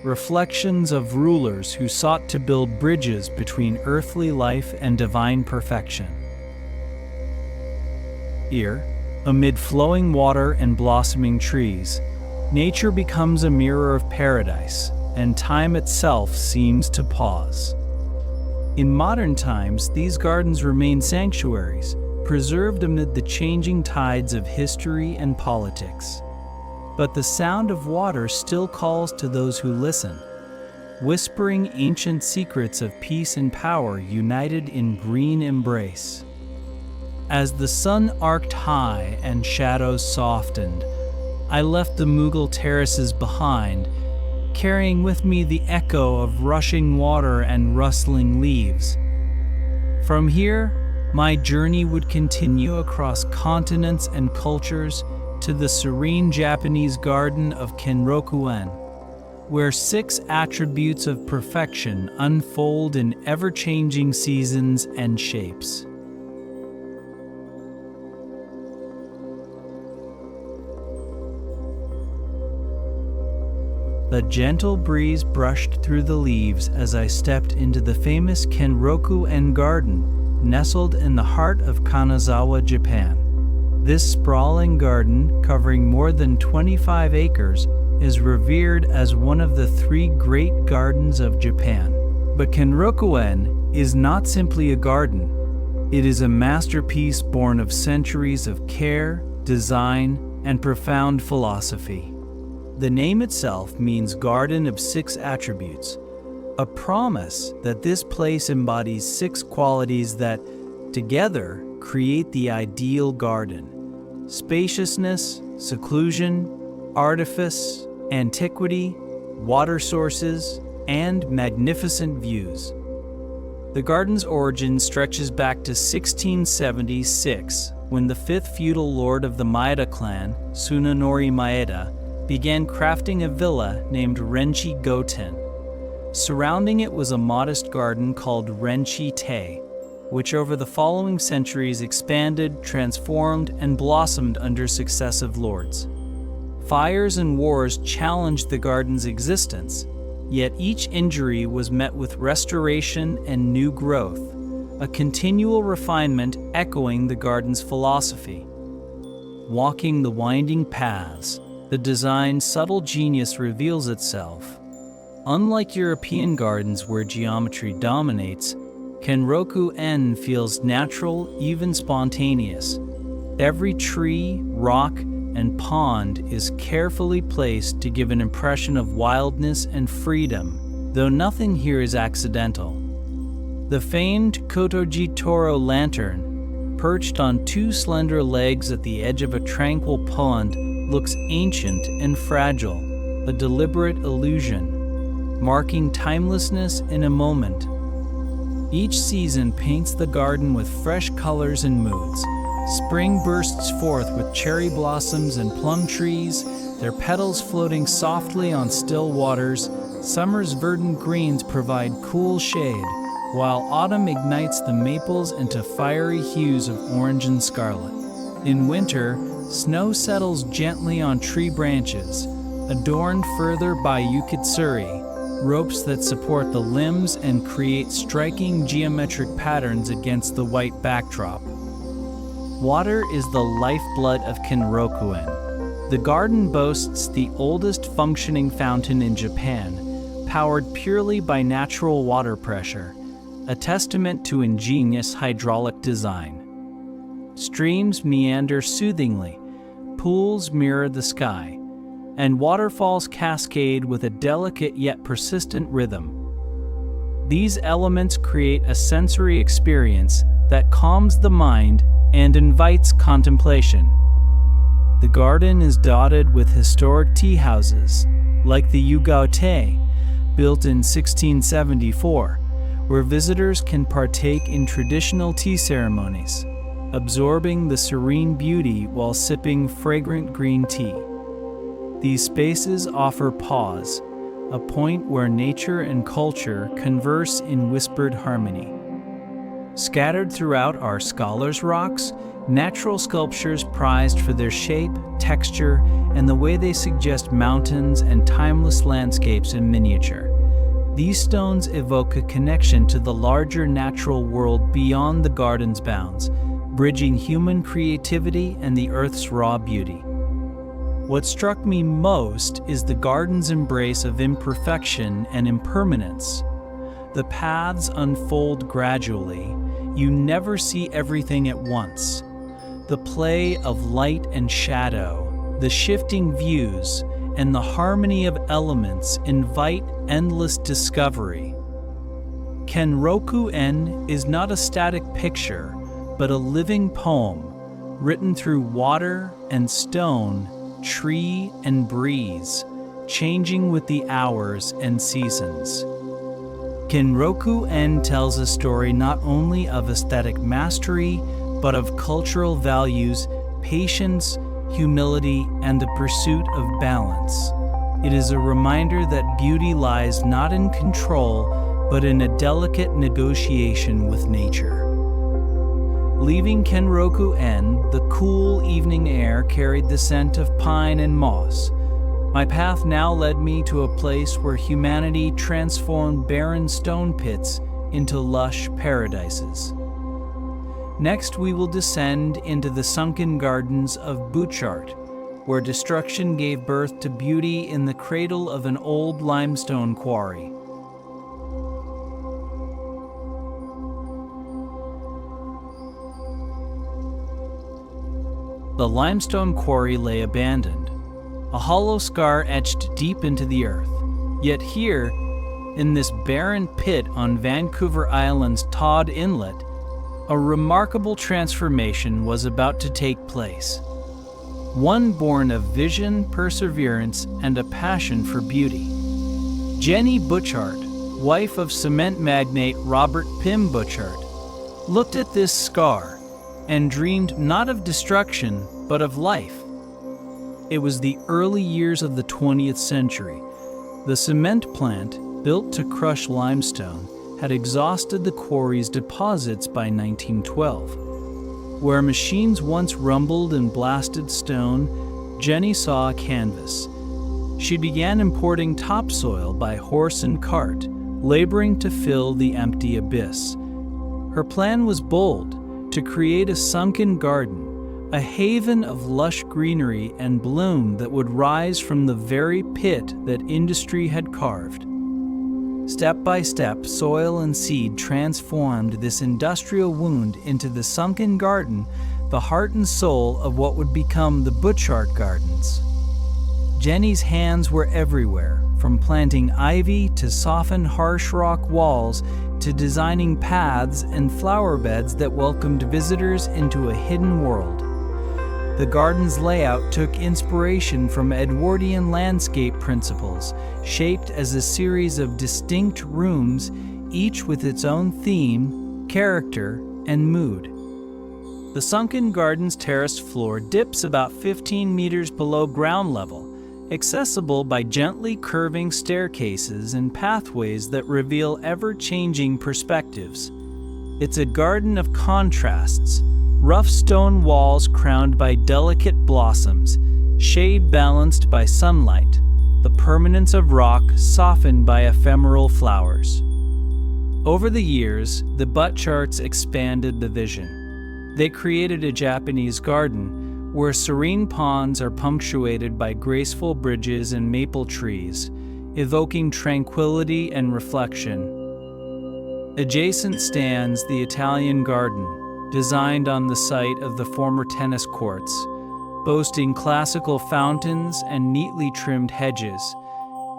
reflections of rulers who sought to build bridges between earthly life and divine perfection. Here, amid flowing water and blossoming trees, nature becomes a mirror of paradise, and time itself seems to pause. In modern times, these gardens remain sanctuaries, preserved amid the changing tides of history and politics. But the sound of water still calls to those who listen, whispering ancient secrets of peace and power united in green embrace. As the sun arced high and shadows softened, I left the Mughal terraces behind, carrying with me the echo of rushing water and rustling leaves. From here, my journey would continue across continents and cultures to the serene Japanese garden of Kenroku-en, where 6 attributes of perfection unfold in ever-changing seasons and shapes. A gentle breeze brushed through the leaves as I stepped into the famous Kenroku-en garden, nestled in the heart of Kanazawa, Japan. This sprawling garden, covering more than 25 acres, is revered as one of the 3 great gardens of Japan. But Kenroku-en is not simply a garden. It is a masterpiece born of centuries of care, design, and profound philosophy. The name itself means Garden of 6 Attributes, a promise that this place embodies 6 qualities that, together, create the ideal garden: spaciousness, seclusion, artifice, antiquity, water sources, and magnificent views. The garden's origin stretches back to 1676, when the 5th feudal lord of the Maeda clan, Tsunenori Maeda, began crafting a villa named Renchi Goten. Surrounding it was a modest garden called Renchi Te, which over the following centuries expanded, transformed, and blossomed under successive lords. Fires and wars challenged the garden's existence, yet each injury was met with restoration and new growth, a continual refinement echoing the garden's philosophy. Walking the winding paths, the design's subtle genius reveals itself. Unlike European gardens where geometry dominates, Kenroku-en feels natural, even spontaneous. Every tree, rock, and pond is carefully placed to give an impression of wildness and freedom, though nothing here is accidental. The famed Kotoji Toro lantern, perched on 2 slender legs at the edge of a tranquil pond, looks ancient and fragile, a deliberate illusion, marking timelessness in a moment. Each season paints the garden with fresh colors and moods. Spring bursts forth with cherry blossoms and plum trees, their petals floating softly on still waters. Summer's verdant greens provide cool shade, while autumn ignites the maples into fiery hues of orange and scarlet. In winter, snow settles gently on tree branches, adorned further by yukitsuri, ropes that support the limbs and create striking geometric patterns against the white backdrop. Water is the lifeblood of Kenroku-en. The garden boasts the oldest functioning fountain in Japan, powered purely by natural water pressure, a testament to ingenious hydraulic design. Streams meander soothingly, pools mirror the sky, and waterfalls cascade with a delicate yet persistent rhythm. These elements create a sensory experience that calms the mind and invites contemplation. The garden is dotted with historic tea houses, like the Yugao Te, built in 1674, where visitors can partake in traditional tea ceremonies, absorbing the serene beauty while sipping fragrant green tea. These spaces offer pause, a point where nature and culture converse in whispered harmony. Scattered throughout are scholars' rocks, natural sculptures prized for their shape, texture, and the way they suggest mountains and timeless landscapes in miniature. These stones evoke a connection to the larger natural world beyond the garden's bounds, bridging human creativity and the earth's raw beauty. What struck me most is the garden's embrace of imperfection and impermanence. The paths unfold gradually. You never see everything at once. The play of light and shadow, the shifting views, and the harmony of elements invite endless discovery. Kenroku-en is not a static picture, but a living poem, written through water and stone, tree and breeze, changing with the hours and seasons. Kenroku-en tells a story not only of aesthetic mastery, but of cultural values, patience, humility, and the pursuit of balance. It is a reminder that beauty lies not in control, but in a delicate negotiation with nature. Leaving Kenroku-en, the cool evening air carried the scent of pine and moss. My path now led me to a place where humanity transformed barren stone pits into lush paradises. Next, we will descend into the sunken gardens of Butchart, where destruction gave birth to beauty in the cradle of an old limestone quarry. The limestone quarry lay abandoned, a hollow scar etched deep into the earth. Yet here, in this barren pit on Vancouver Island's Todd Inlet, a remarkable transformation was about to take place. One born of vision, perseverance, and a passion for beauty. Jenny Butchart, wife of cement magnate Robert Pym Butchart, looked at this scar and dreamed not of destruction, but of life. It was the early years of the 20th century. The cement plant, built to crush limestone, had exhausted the quarry's deposits by 1912. Where machines once rumbled and blasted stone, Jenny saw a canvas. She began importing topsoil by horse and cart, laboring to fill the empty abyss. Her plan was bold, to create a sunken garden, a haven of lush greenery and bloom that would rise from the very pit that industry had carved. Step by step, soil and seed transformed this industrial wound into the sunken garden, the heart and soul of what would become the Butchart Gardens. Jenny's hands were everywhere, from planting ivy to soften harsh rock walls to designing paths and flower beds that welcomed visitors into a hidden world. The garden's layout took inspiration from Edwardian landscape principles, shaped as a series of distinct rooms, each with its own theme, character, and mood. The sunken garden's terraced floor dips about 15 meters below ground level, accessible by gently curving staircases and pathways that reveal ever-changing perspectives. It's a garden of contrasts. Rough stone walls crowned by delicate blossoms, shade balanced by sunlight, the permanence of rock softened by ephemeral flowers. Over the years, the Butcharts expanded the vision. They created a Japanese garden where serene ponds are punctuated by graceful bridges and maple trees, evoking tranquility and reflection. Adjacent stands the Italian garden, designed on the site of the former tennis courts, boasting classical fountains and neatly trimmed hedges.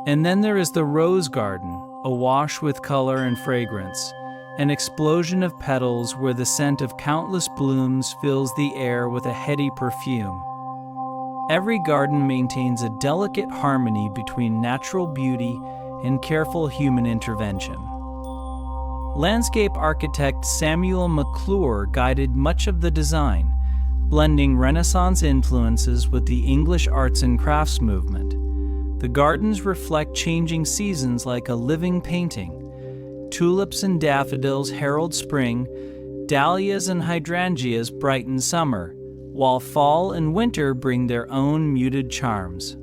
And then there is the rose garden, awash with color and fragrance, an explosion of petals where the scent of countless blooms fills the air with a heady perfume. Every garden maintains a delicate harmony between natural beauty and careful human intervention. Landscape architect Samuel McClure guided much of the design, blending Renaissance influences with the English arts and crafts movement. The gardens reflect changing seasons like a living painting. Tulips and daffodils herald spring, dahlias and hydrangeas brighten summer, while fall and winter bring their own muted charms.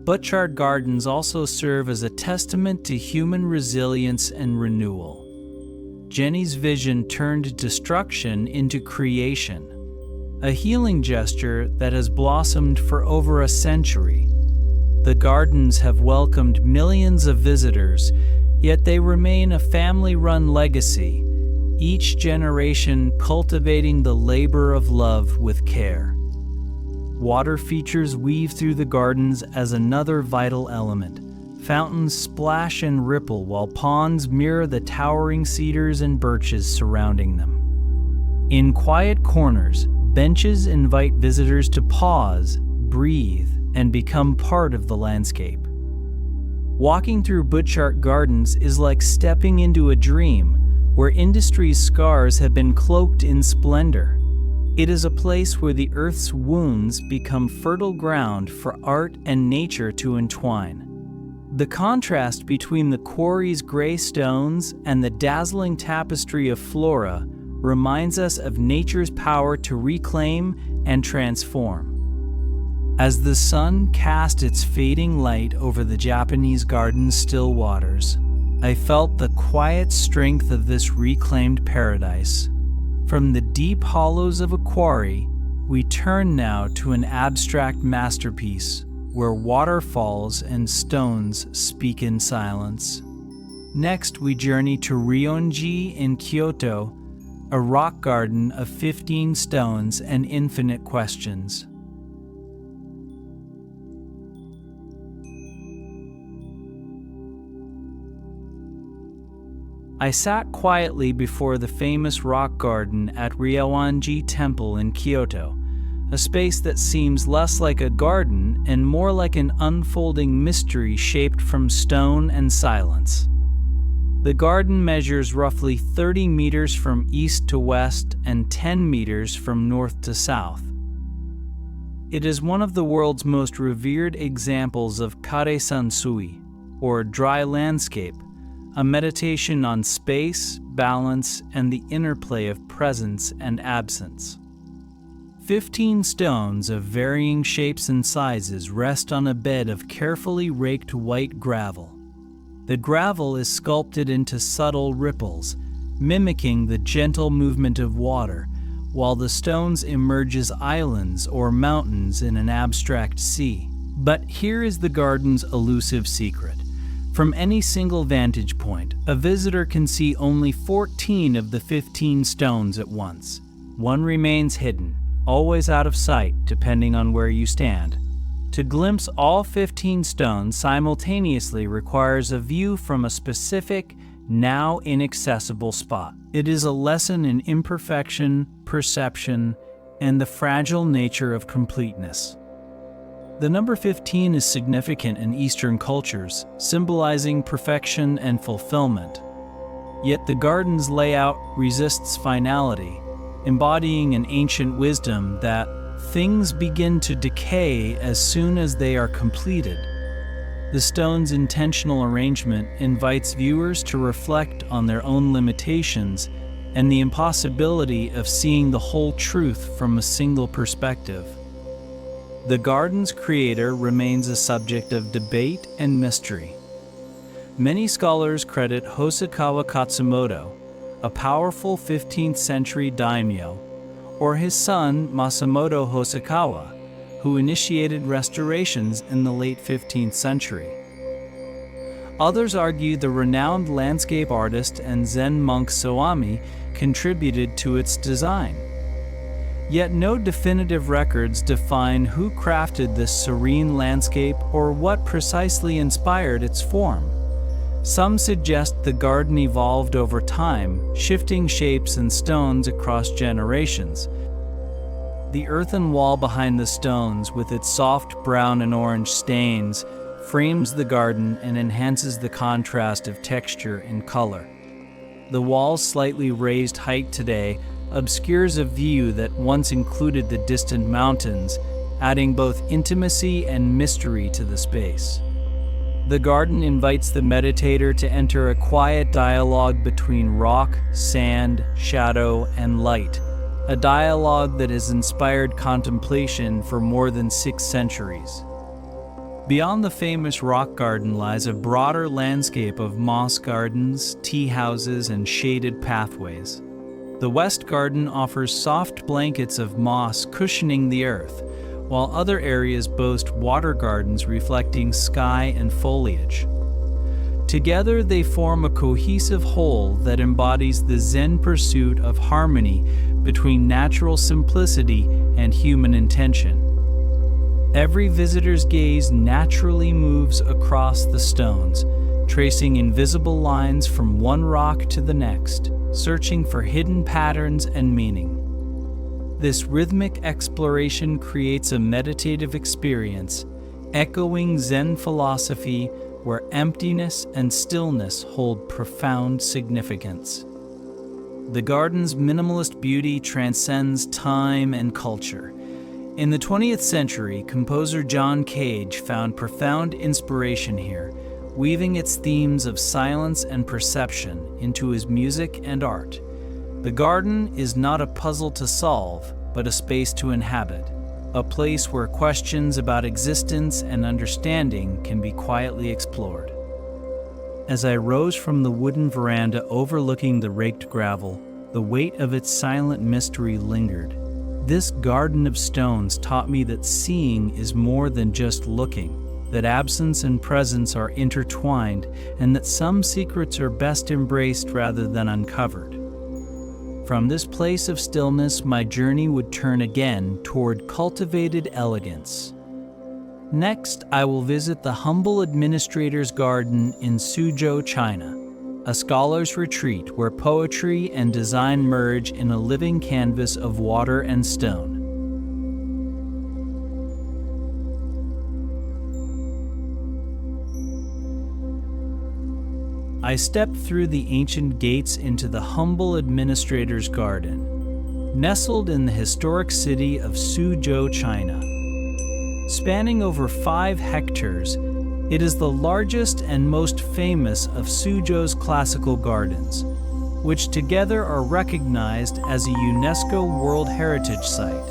Butchart gardens also serve as a testament to human resilience and renewal. Jenny's vision turned destruction into creation, a healing gesture that has blossomed for over a century. The gardens have welcomed millions of visitors, yet they remain a family-run legacy, each generation cultivating the labor of love with care. Water features weave through the gardens as another vital element. Fountains splash and ripple while ponds mirror the towering cedars and birches surrounding them. In quiet corners, benches invite visitors to pause, breathe, and become part of the landscape. Walking through Butchart Gardens is like stepping into a dream where industry's scars have been cloaked in splendor. It is a place where the earth's wounds become fertile ground for art and nature to entwine. The contrast between the quarry's gray stones and the dazzling tapestry of flora reminds us of nature's power to reclaim and transform. As the sun cast its fading light over the Japanese garden's still waters, I felt the quiet strength of this reclaimed paradise. From the deep hollows of a quarry, we turn now to an abstract masterpiece where waterfalls and stones speak in silence. Next, we journey to Ryoan-ji in Kyoto, a rock garden of 15 stones and infinite questions. I sat quietly before the famous rock garden at Ryoan-ji Temple in Kyoto, a space that seems less like a garden and more like an unfolding mystery shaped from stone and silence. The garden measures roughly 30 meters from east to west and 10 meters from north to south. It is one of the world's most revered examples of kare sansui, or dry landscape, a meditation on space, balance, and the interplay of presence and absence. 15 stones of varying shapes and sizes rest on a bed of carefully raked white gravel. The gravel is sculpted into subtle ripples, mimicking the gentle movement of water, while the stones emerge as islands or mountains in an abstract sea. But here is the garden's elusive secret. From any single vantage point, a visitor can see only 14 of the 15 stones at once. One remains hidden, always out of sight depending on where you stand. To glimpse all 15 stones simultaneously requires a view from a specific, now inaccessible spot. It is a lesson in imperfection, perception, and the fragile nature of completeness. The number 15 is significant in Eastern cultures, symbolizing perfection and fulfillment. Yet the garden's layout resists finality, embodying an ancient wisdom that things begin to decay as soon as they are completed. The stone's intentional arrangement invites viewers to reflect on their own limitations and the impossibility of seeing the whole truth from a single perspective. The garden's creator remains a subject of debate and mystery. Many scholars credit Hosokawa Katsumoto, a powerful 15th century daimyo, or his son Masamoto Hosokawa, who initiated restorations in the late 15th century. Others argue the renowned landscape artist and Zen monk Soami contributed to its design. Yet no definitive records define who crafted this serene landscape or what precisely inspired its form. Some suggest the garden evolved over time, shifting shapes and stones across generations. The earthen wall behind the stones, with its soft brown and orange stains, frames the garden and enhances the contrast of texture and color. The wall's slightly raised height today obscures a view that once included the distant mountains, adding both intimacy and mystery to the space. The garden invites the meditator to enter a quiet dialogue between rock, sand, shadow, and light, a dialogue that has inspired contemplation for more than 6 centuries. Beyond the famous rock garden lies a broader landscape of moss gardens, tea houses, and shaded pathways. The West Garden offers soft blankets of moss cushioning the earth, while other areas boast water gardens reflecting sky and foliage. Together, they form a cohesive whole that embodies the Zen pursuit of harmony between natural simplicity and human intention. Every visitor's gaze naturally moves across the stones, tracing invisible lines from one rock to the next, searching for hidden patterns and meaning. This rhythmic exploration creates a meditative experience, echoing Zen philosophy where emptiness and stillness hold profound significance. The garden's minimalist beauty transcends time and culture. In the 20th century, composer John Cage found profound inspiration here, weaving its themes of silence and perception into his music and art. The garden is not a puzzle to solve, but a space to inhabit, a place where questions about existence and understanding can be quietly explored. As I rose from the wooden veranda overlooking the raked gravel, the weight of its silent mystery lingered. This garden of stones taught me that seeing is more than just looking, that absence and presence are intertwined, and that some secrets are best embraced rather than uncovered. From this place of stillness, my journey would turn again toward cultivated elegance. Next, I will visit the humble administrator's garden in Suzhou, China, a scholar's retreat where poetry and design merge in a living canvas of water and stone. I stepped through the ancient gates into the humble administrator's garden, nestled in the historic city of Suzhou, China. Spanning over 5 hectares, it is the largest and most famous of Suzhou's classical gardens, which together are recognized as a UNESCO World Heritage Site.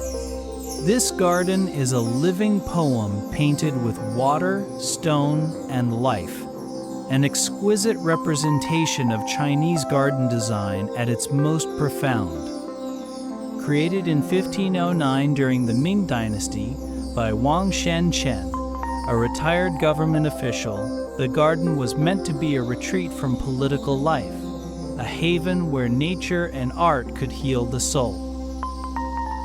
This garden is a living poem painted with water, stone, and life, an exquisite representation of Chinese garden design at its most profound. Created in 1509 during the Ming Dynasty by Wang Shenchen, a retired government official, the garden was meant to be a retreat from political life, a haven where nature and art could heal the soul.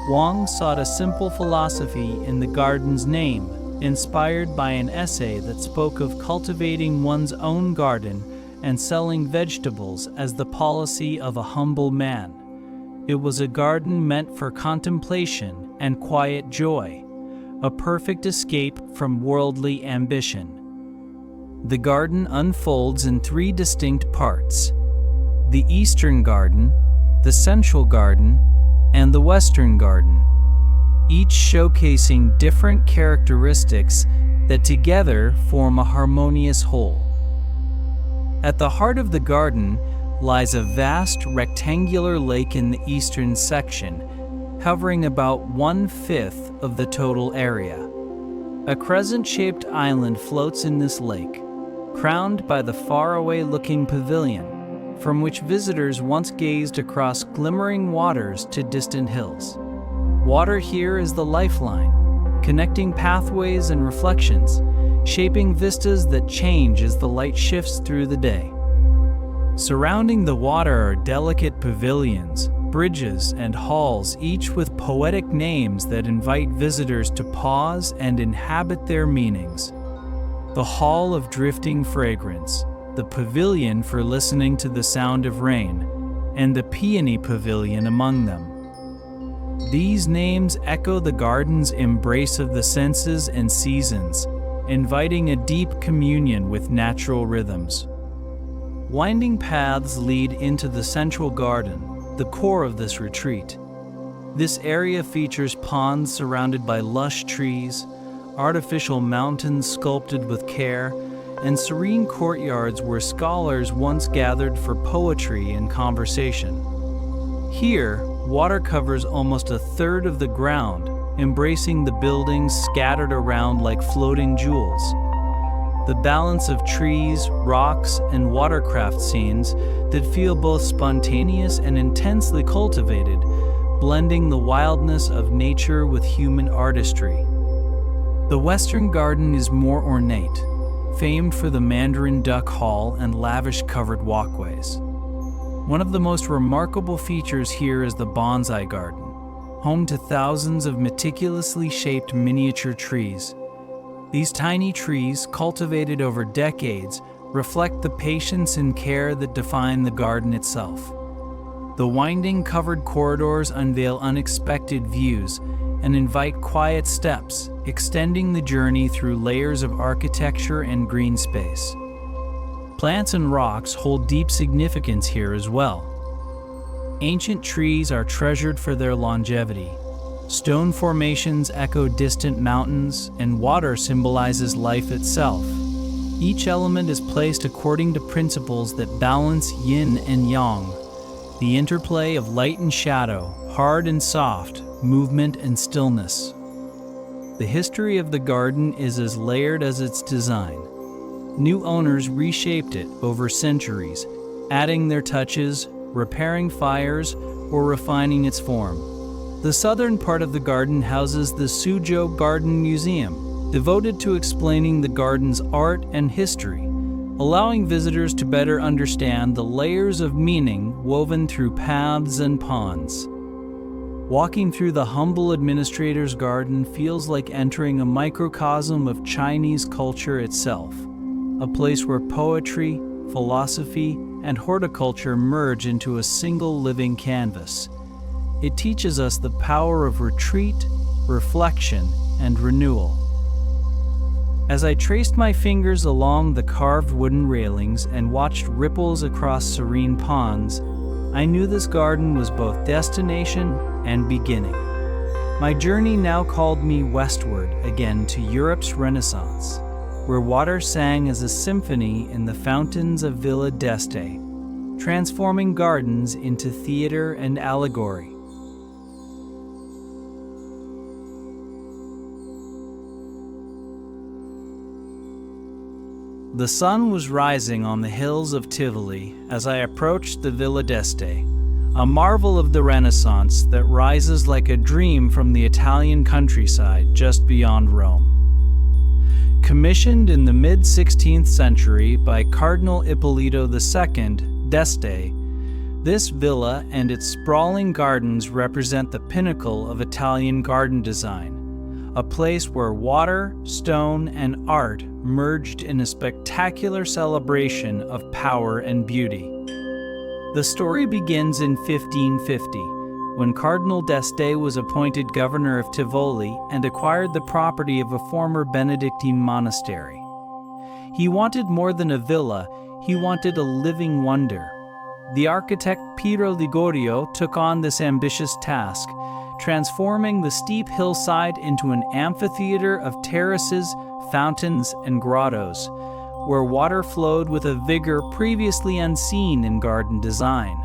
Wang sought a simple philosophy in the garden's name, inspired by an essay that spoke of cultivating one's own garden and selling vegetables as the policy of a humble man. It was a garden meant for contemplation and quiet joy, a perfect escape from worldly ambition. The garden unfolds in 3 distinct parts: the Eastern Garden, the Central Garden, and the Western Garden, each showcasing different characteristics that together form a harmonious whole. At the heart of the garden lies a vast rectangular lake in the eastern section, covering about 1/5 of the total area. A crescent-shaped island floats in this lake, crowned by the faraway-looking pavilion, from which visitors once gazed across glimmering waters to distant hills. Water here is the lifeline, connecting pathways and reflections, shaping vistas that change as the light shifts through the day. Surrounding the water are delicate pavilions, bridges, and halls, each with poetic names that invite visitors to pause and inhabit their meanings. The Hall of Drifting Fragrance, the Pavilion for listening to the sound of rain, and the Peony Pavilion among them. These names echo the garden's embrace of the senses and seasons, inviting a deep communion with natural rhythms. Winding paths lead into the central garden, the core of this retreat. This area features ponds surrounded by lush trees, artificial mountains sculpted with care, and serene courtyards where scholars once gathered for poetry and conversation. Here, water covers almost a third of the ground, embracing the buildings scattered around like floating jewels. The balance of trees, rocks, and watercraft scenes that feel both spontaneous and intensely cultivated, blending the wildness of nature with human artistry. The Western Garden is more ornate, famed for the Mandarin Duck Hall and lavish covered walkways. One of the most remarkable features here is the bonsai garden, home to thousands of meticulously shaped miniature trees. These tiny trees, cultivated over decades, reflect the patience and care that define the garden itself. The winding covered corridors unveil unexpected views and invite quiet steps, extending the journey through layers of architecture and green space. Plants and rocks hold deep significance here as well. Ancient trees are treasured for their longevity. Stone formations echo distant mountains, and water symbolizes life itself. Each element is placed according to principles that balance yin and yang, the interplay of light and shadow, hard and soft, movement and stillness. The history of the garden is as layered as its design. New owners reshaped it over centuries, adding their touches, repairing fires, or refining its form. The southern part of the garden houses the Suzhou Garden Museum, devoted to explaining the garden's art and history, allowing visitors to better understand the layers of meaning woven through paths and ponds. Walking through the humble administrator's garden feels like entering a microcosm of Chinese culture itself, a place where poetry, philosophy, and horticulture merge into a single living canvas. It teaches us the power of retreat, reflection, and renewal. As I traced my fingers along the carved wooden railings and watched ripples across serene ponds, I knew this garden was both destination and beginning. My journey now called me westward again to Europe's Renaissance, where water sang as a symphony in the fountains of Villa d'Este, transforming gardens into theater and allegory. The sun was rising on the hills of Tivoli as I approached the Villa d'Este, a marvel of the Renaissance that rises like a dream from the Italian countryside just beyond Rome. Commissioned in the mid-16th century by Cardinal Ippolito II d'Este, this villa and its sprawling gardens represent the pinnacle of Italian garden design, a place where water, stone, and art merged in a spectacular celebration of power and beauty. The story begins in 1550, when Cardinal d'Este was appointed governor of Tivoli and acquired the property of a former Benedictine monastery. He wanted more than a villa, he wanted a living wonder. The architect Piero Ligorio took on this ambitious task, transforming the steep hillside into an amphitheater of terraces, fountains, and grottos, where water flowed with a vigor previously unseen in garden design.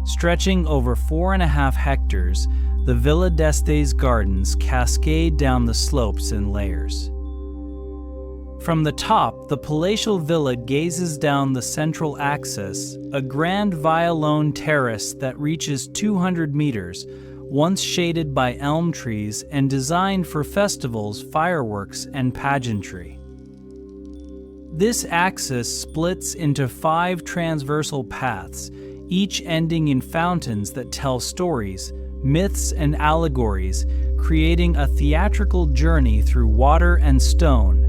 Stretching over 4.5 hectares, the Villa d'Este's gardens cascade down the slopes in layers. From the top, the palatial villa gazes down the central axis, a grand violone terrace that reaches 200 meters, once shaded by elm trees and designed for festivals, fireworks, and pageantry. This axis splits into 5 transversal paths, each ending in fountains that tell stories, myths, and allegories, creating a theatrical journey through water and stone.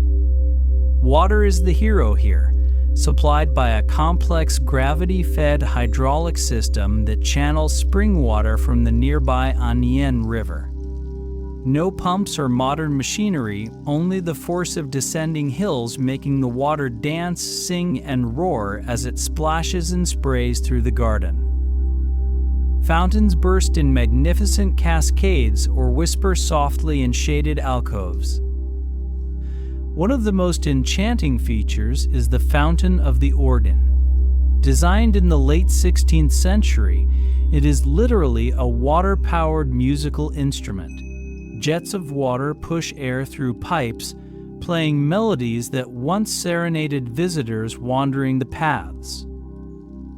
Water is the hero here, supplied by a complex gravity-fed hydraulic system that channels spring water from the nearby Aniene River. No pumps or modern machinery, only the force of descending hills making the water dance, sing, and roar as it splashes and sprays through the garden. Fountains burst in magnificent cascades or whisper softly in shaded alcoves. One of the most enchanting features is the Fountain of the Orden. Designed in the late 16th century, it is literally a water-powered musical instrument. Jets of water push air through pipes, playing melodies that once serenaded visitors wandering the paths.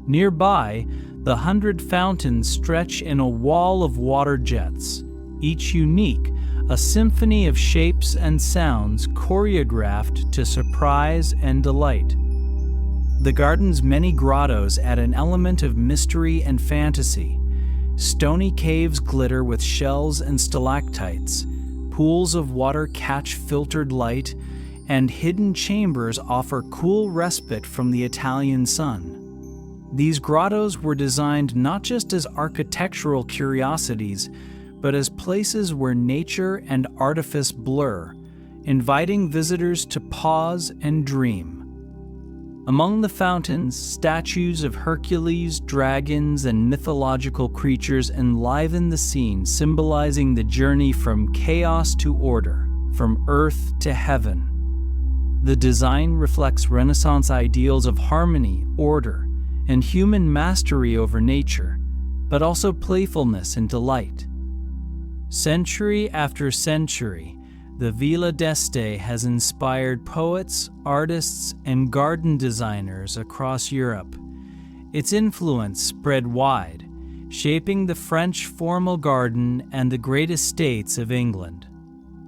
Nearby, the 100 fountains stretch in a wall of water jets, each unique, a symphony of shapes and sounds choreographed to surprise and delight. The garden's many grottos add an element of mystery and fantasy. Stony caves glitter with shells and stalactites, pools of water catch filtered light, and hidden chambers offer cool respite from the Italian sun. These grottos were designed not just as architectural curiosities, but as places where nature and artifice blur, inviting visitors to pause and dream. Among the fountains, statues of Hercules, dragons, and mythological creatures enliven the scene, symbolizing the journey from chaos to order, from earth to heaven. The design reflects Renaissance ideals of harmony, order, and human mastery over nature, but also playfulness and delight. Century after century, the Villa d'Este has inspired poets, artists, and garden designers across Europe. Its influence spread wide, shaping the French formal garden and the great estates of England.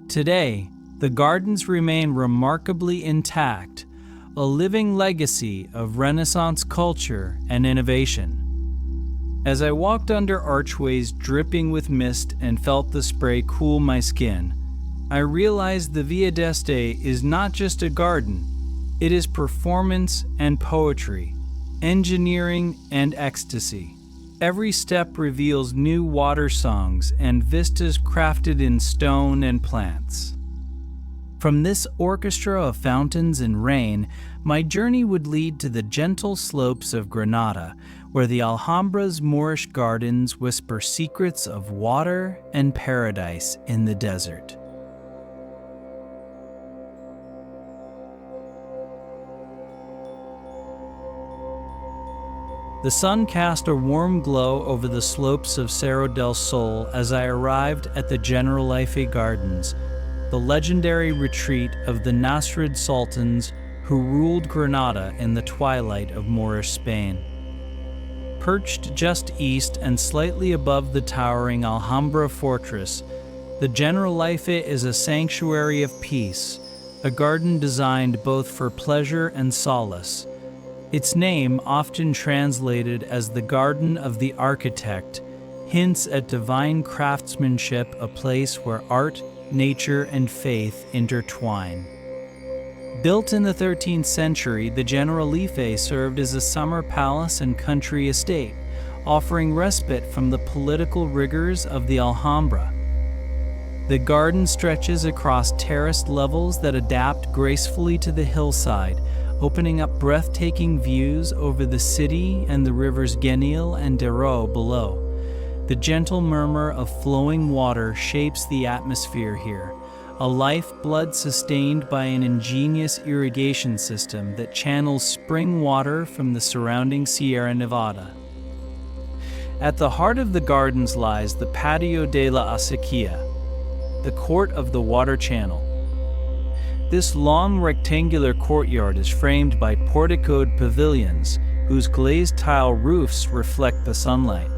Today, the gardens remain remarkably intact, a living legacy of Renaissance culture and innovation. As I walked under archways dripping with mist and felt the spray cool my skin, I realized the Via d'Este is not just a garden, it is performance and poetry, engineering and ecstasy. Every step reveals new water songs and vistas crafted in stone and plants. From this orchestra of fountains and rain, my journey would lead to the gentle slopes of Granada, where the Alhambra's Moorish gardens whisper secrets of water and paradise in the desert. The sun cast a warm glow over the slopes of Cerro del Sol as I arrived at the Generalife Gardens, the legendary retreat of the Nasrid Sultans who ruled Granada in the twilight of Moorish Spain. Perched just east and slightly above the towering Alhambra fortress, the Generalife is a sanctuary of peace, a garden designed both for pleasure and solace. Its name, often translated as the Garden of the Architect, hints at divine craftsmanship, a place where art, nature, and faith intertwine. Built in the 13th century, the Generalife served as a summer palace and country estate, offering respite from the political rigors of the Alhambra. The garden stretches across terraced levels that adapt gracefully to the hillside, opening up breathtaking views over the city and the rivers Genil and Darro below. The gentle murmur of flowing water shapes the atmosphere here, a lifeblood sustained by an ingenious irrigation system that channels spring water from the surrounding Sierra Nevada. At the heart of the gardens lies the Patio de la Acequia, the court of the water channel. This long rectangular courtyard is framed by porticoed pavilions whose glazed tile roofs reflect the sunlight.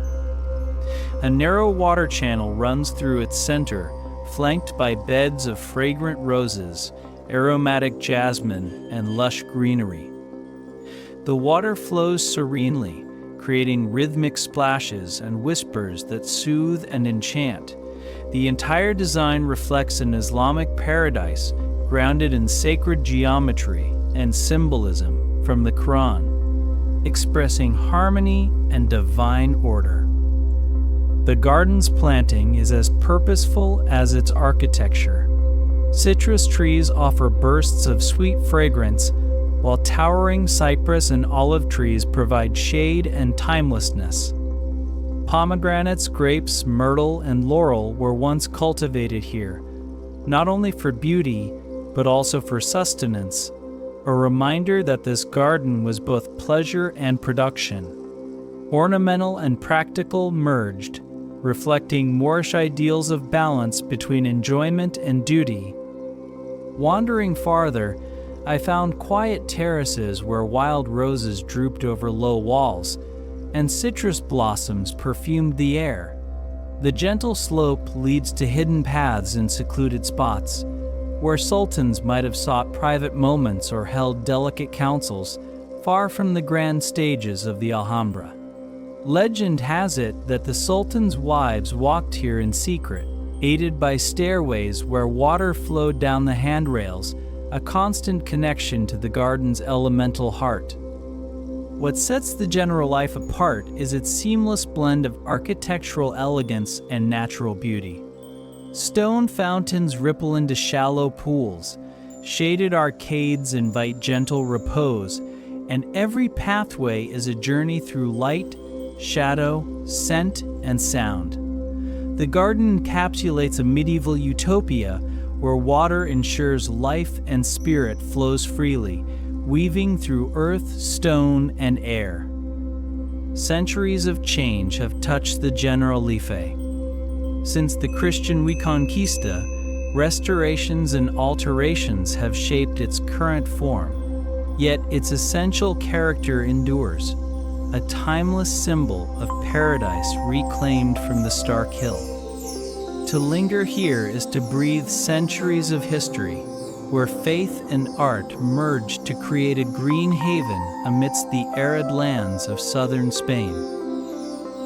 A narrow water channel runs through its center, flanked by beds of fragrant roses, aromatic jasmine, and lush greenery. The water flows serenely, creating rhythmic splashes and whispers that soothe and enchant. The entire design reflects an Islamic paradise grounded in sacred geometry and symbolism from the Quran, expressing harmony and divine order. The garden's planting is as purposeful as its architecture. Citrus trees offer bursts of sweet fragrance, while towering cypress and olive trees provide shade and timelessness. Pomegranates, grapes, myrtle, and laurel were once cultivated here, not only for beauty, but also for sustenance, a reminder that this garden was both pleasure and production. Ornamental and practical merged, reflecting Moorish ideals of balance between enjoyment and duty. Wandering farther, I found quiet terraces where wild roses drooped over low walls, and citrus blossoms perfumed the air. The gentle slope leads to hidden paths in secluded spots, where sultans might have sought private moments or held delicate councils, far from the grand stages of the Alhambra. Legend has it that the sultan's wives walked here in secret, aided by stairways where water flowed down the handrails, a constant connection to the garden's elemental heart. What sets the Generalife apart is its seamless blend of architectural elegance and natural beauty. Stone fountains ripple into shallow pools, shaded arcades invite gentle repose, and every pathway is a journey through light, shadow, scent, and sound. The garden encapsulates a medieval utopia where water ensures life and spirit flows freely, weaving through earth, stone, and air. Centuries of change have touched the Generalife. Since the Christian Reconquista, restorations and alterations have shaped its current form, yet its essential character endures, a timeless symbol of paradise reclaimed from the stark hill. To linger here is to breathe centuries of history, where faith and art merged to create a green haven amidst the arid lands of southern Spain.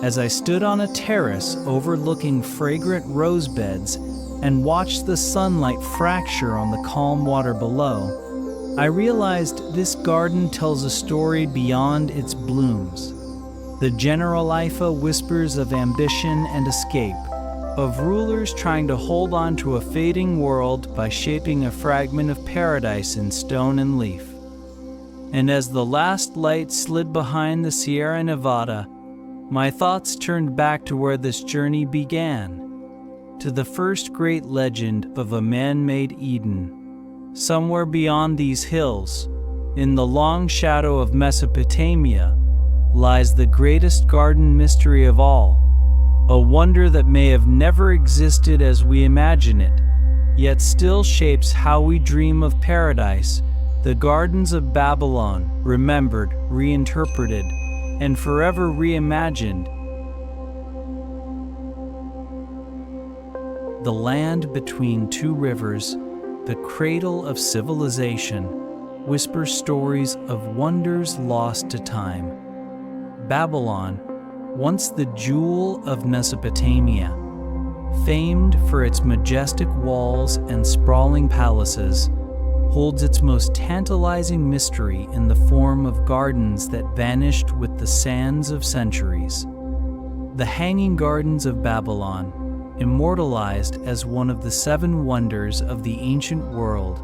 As I stood on a terrace overlooking fragrant rose beds and watched the sunlight fracture on the calm water below, I realized this garden tells a story beyond its blooms. The Generalife whispers of ambition and escape, of rulers trying to hold on to a fading world by shaping a fragment of paradise in stone and leaf. And as the last light slid behind the Sierra Nevada, my thoughts turned back to where this journey began, to the first great legend of a man-made Eden. Somewhere beyond these hills, in the long shadow of Mesopotamia, lies the greatest garden mystery of all, a wonder that may have never existed as we imagine it, yet still shapes how we dream of paradise, the gardens of Babylon, remembered, reinterpreted, and forever reimagined. The land between two rivers, the cradle of civilization, whispers stories of wonders lost to time. Babylon, once the jewel of Mesopotamia, famed for its majestic walls and sprawling palaces, holds its most tantalizing mystery in the form of gardens that vanished with the sands of centuries. The Hanging Gardens of Babylon, immortalized as one of the 7 wonders of the ancient world,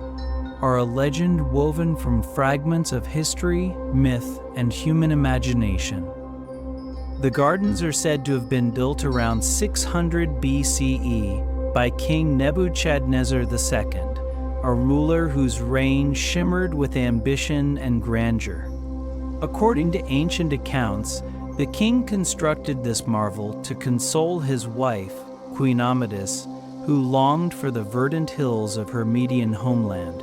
are a legend woven from fragments of history, myth, and human imagination. The gardens are said to have been built around 600 BCE by King Nebuchadnezzar II, a ruler whose reign shimmered with ambition and grandeur. According to ancient accounts, the king constructed this marvel to console his wife, Queen Amadis, who longed for the verdant hills of her Median homeland.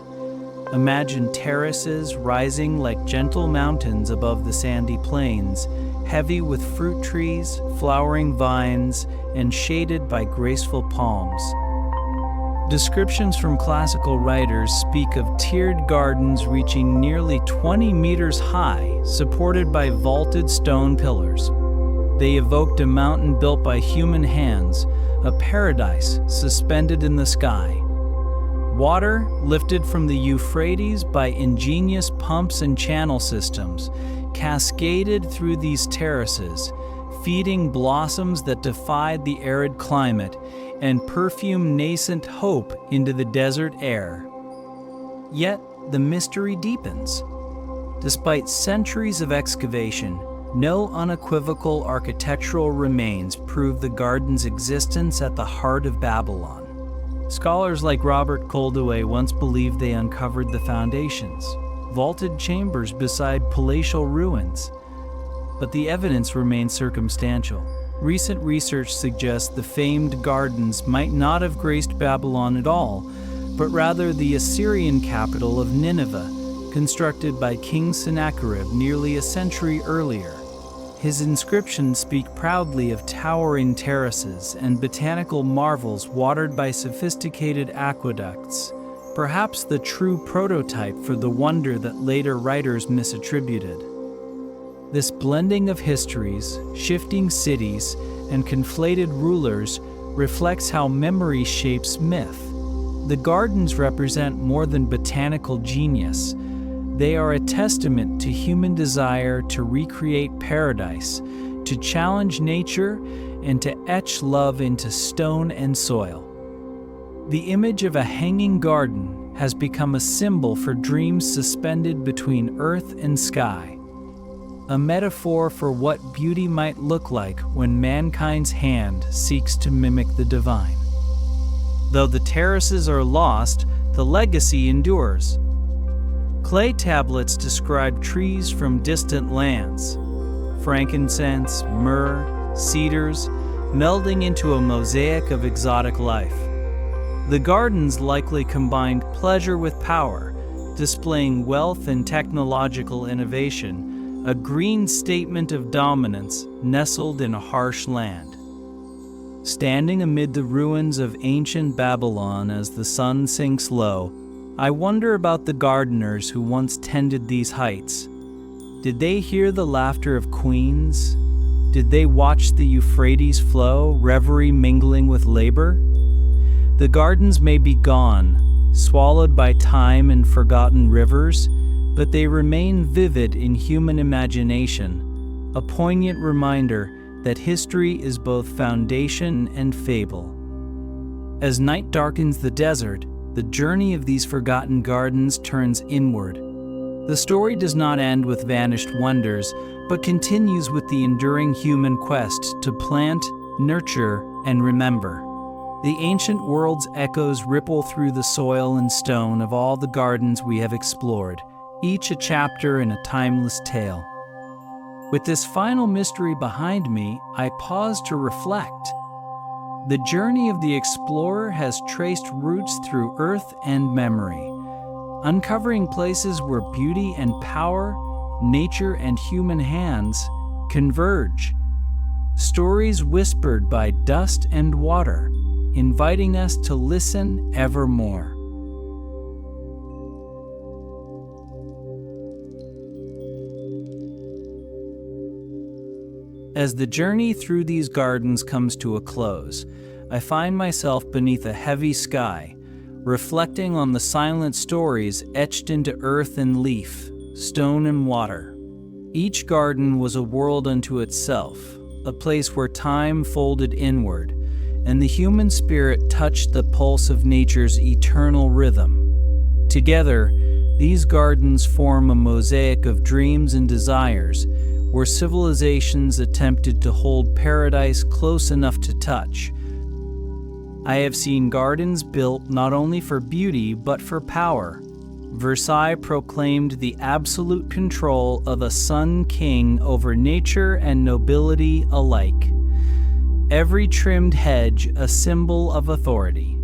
Imagine terraces rising like gentle mountains above the sandy plains, heavy with fruit trees, flowering vines, and shaded by graceful palms. Descriptions from classical writers speak of tiered gardens reaching nearly 20 meters high, supported by vaulted stone pillars. They evoked a mountain built by human hands, a paradise suspended in the sky. Water, lifted from the Euphrates by ingenious pumps and channel systems, cascaded through these terraces, feeding blossoms that defied the arid climate and perfumed nascent hope into the desert air. Yet the mystery deepens. Despite centuries of excavation, No unequivocal architectural remains prove the garden's existence at the heart of Babylon. Scholars like Robert Koldewey once believed they uncovered the foundations, vaulted chambers beside palatial ruins, but the evidence remains circumstantial. Recent research suggests the famed gardens might not have graced Babylon at all, but rather the Assyrian capital of Nineveh, constructed by King Sennacherib nearly a century earlier. His inscriptions speak proudly of towering terraces and botanical marvels watered by sophisticated aqueducts, perhaps the true prototype for the wonder that later writers misattributed. This blending of histories, shifting cities, and conflated rulers reflects how memory shapes myth. The gardens represent more than botanical genius. They are a testament to human desire to recreate paradise, to challenge nature, and to etch love into stone and soil. The image of a hanging garden has become a symbol for dreams suspended between earth and sky, a metaphor for what beauty might look like when mankind's hand seeks to mimic the divine. Though the terraces are lost, the legacy endures. Clay tablets describe trees from distant lands, frankincense, myrrh, cedars, melding into a mosaic of exotic life. The gardens likely combined pleasure with power, displaying wealth and technological innovation, a green statement of dominance nestled in a harsh land. Standing amid the ruins of ancient Babylon as the sun sinks low, I wonder about the gardeners who once tended these heights. Did they hear the laughter of queens? Did they watch the Euphrates flow, reverie mingling with labor? The gardens may be gone, swallowed by time and forgotten rivers, but they remain vivid in human imagination, a poignant reminder that history is both foundation and fable. As night darkens the desert, the journey of these forgotten gardens turns inward. The story does not end with vanished wonders, but continues with the enduring human quest to plant, nurture, and remember. The ancient world's echoes ripple through the soil and stone of all the gardens we have explored, each a chapter in a timeless tale. With this final mystery behind me, I pause to reflect. The journey of the explorer has traced roots through earth and memory, uncovering places where beauty and power, nature and human hands converge. Stories whispered by dust and water, inviting us to listen evermore. As the journey through these gardens comes to a close, I find myself beneath a heavy sky, reflecting on the silent stories etched into earth and leaf, stone and water. Each garden was a world unto itself, a place where time folded inward, and the human spirit touched the pulse of nature's eternal rhythm. Together, these gardens form a mosaic of dreams and desires, where civilizations attempted to hold paradise close enough to touch. I have seen gardens built not only for beauty but for power. Versailles proclaimed the absolute control of a sun king over nature and nobility alike. Every trimmed hedge a symbol of authority.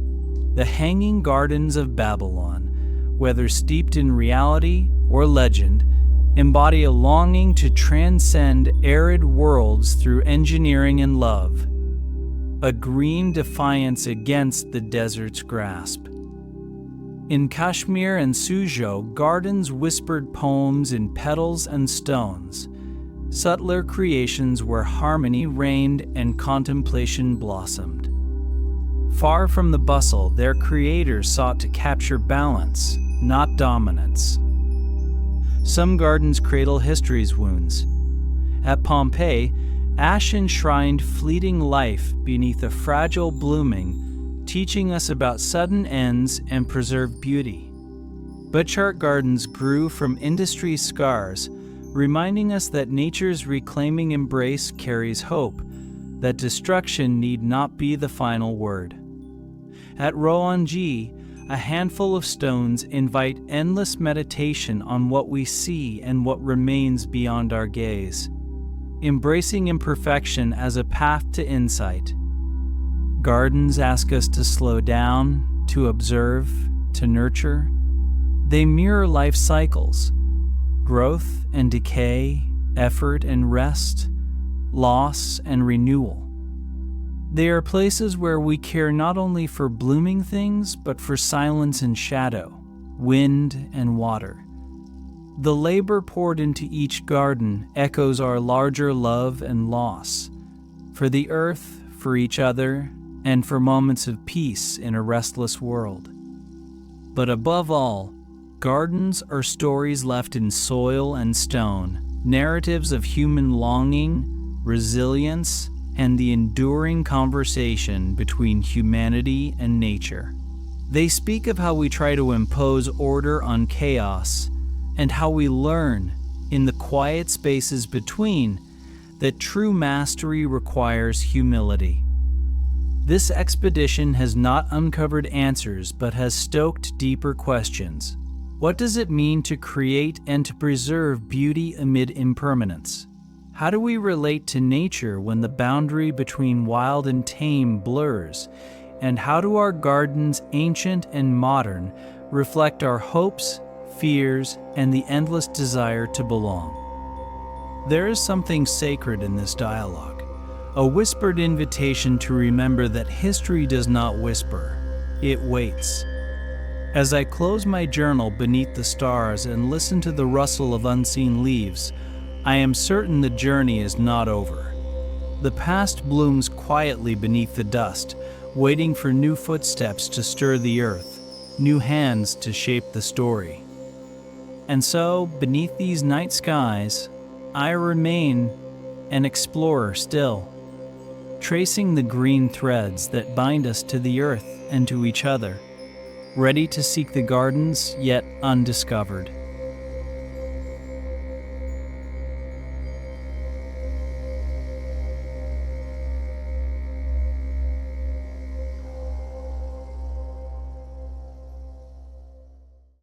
The hanging gardens of Babylon, whether steeped in reality or legend, embody a longing to transcend arid worlds through engineering and love, a green defiance against the desert's grasp. In Kashmir and Suzhou, gardens whispered poems in petals and stones, subtler creations where harmony reigned and contemplation blossomed. Far from the bustle, their creators sought to capture balance, not dominance. Some gardens cradle history's wounds. At Pompeii, ash enshrined fleeting life beneath a fragile blooming, teaching us about sudden ends and preserved beauty. Butchart gardens grew from industry's scars, reminding us that nature's reclaiming embrace carries hope, that destruction need not be the final word. At Ryoan-ji, a handful of stones invite endless meditation on what we see and what remains beyond our gaze, embracing imperfection as a path to insight. Gardens ask us to slow down, to observe, to nurture. They mirror life cycles, growth and decay, effort and rest, loss and renewal. They are places where we care not only for blooming things, but for silence and shadow, wind and water. The labor poured into each garden echoes our larger love and loss, for the earth, for each other, and for moments of peace in a restless world. But above all, gardens are stories left in soil and stone, narratives of human longing, resilience, and the enduring conversation between humanity and nature. They speak of how we try to impose order on chaos, and how we learn, in the quiet spaces between, that true mastery requires humility. This expedition has not uncovered answers, but has stoked deeper questions. What does it mean to create and to preserve beauty amid impermanence? How do we relate to nature when the boundary between wild and tame blurs? And how do our gardens, ancient and modern, reflect our hopes, fears, and the endless desire to belong? There is something sacred in this dialogue, a whispered invitation to remember that history does not whisper, it waits. As I close my journal beneath the stars and listen to the rustle of unseen leaves, I am certain the journey is not over. The past blooms quietly beneath the dust, waiting for new footsteps to stir the earth, new hands to shape the story. And so, beneath these night skies, I remain an explorer still, tracing the green threads that bind us to the earth and to each other, ready to seek the gardens yet undiscovered.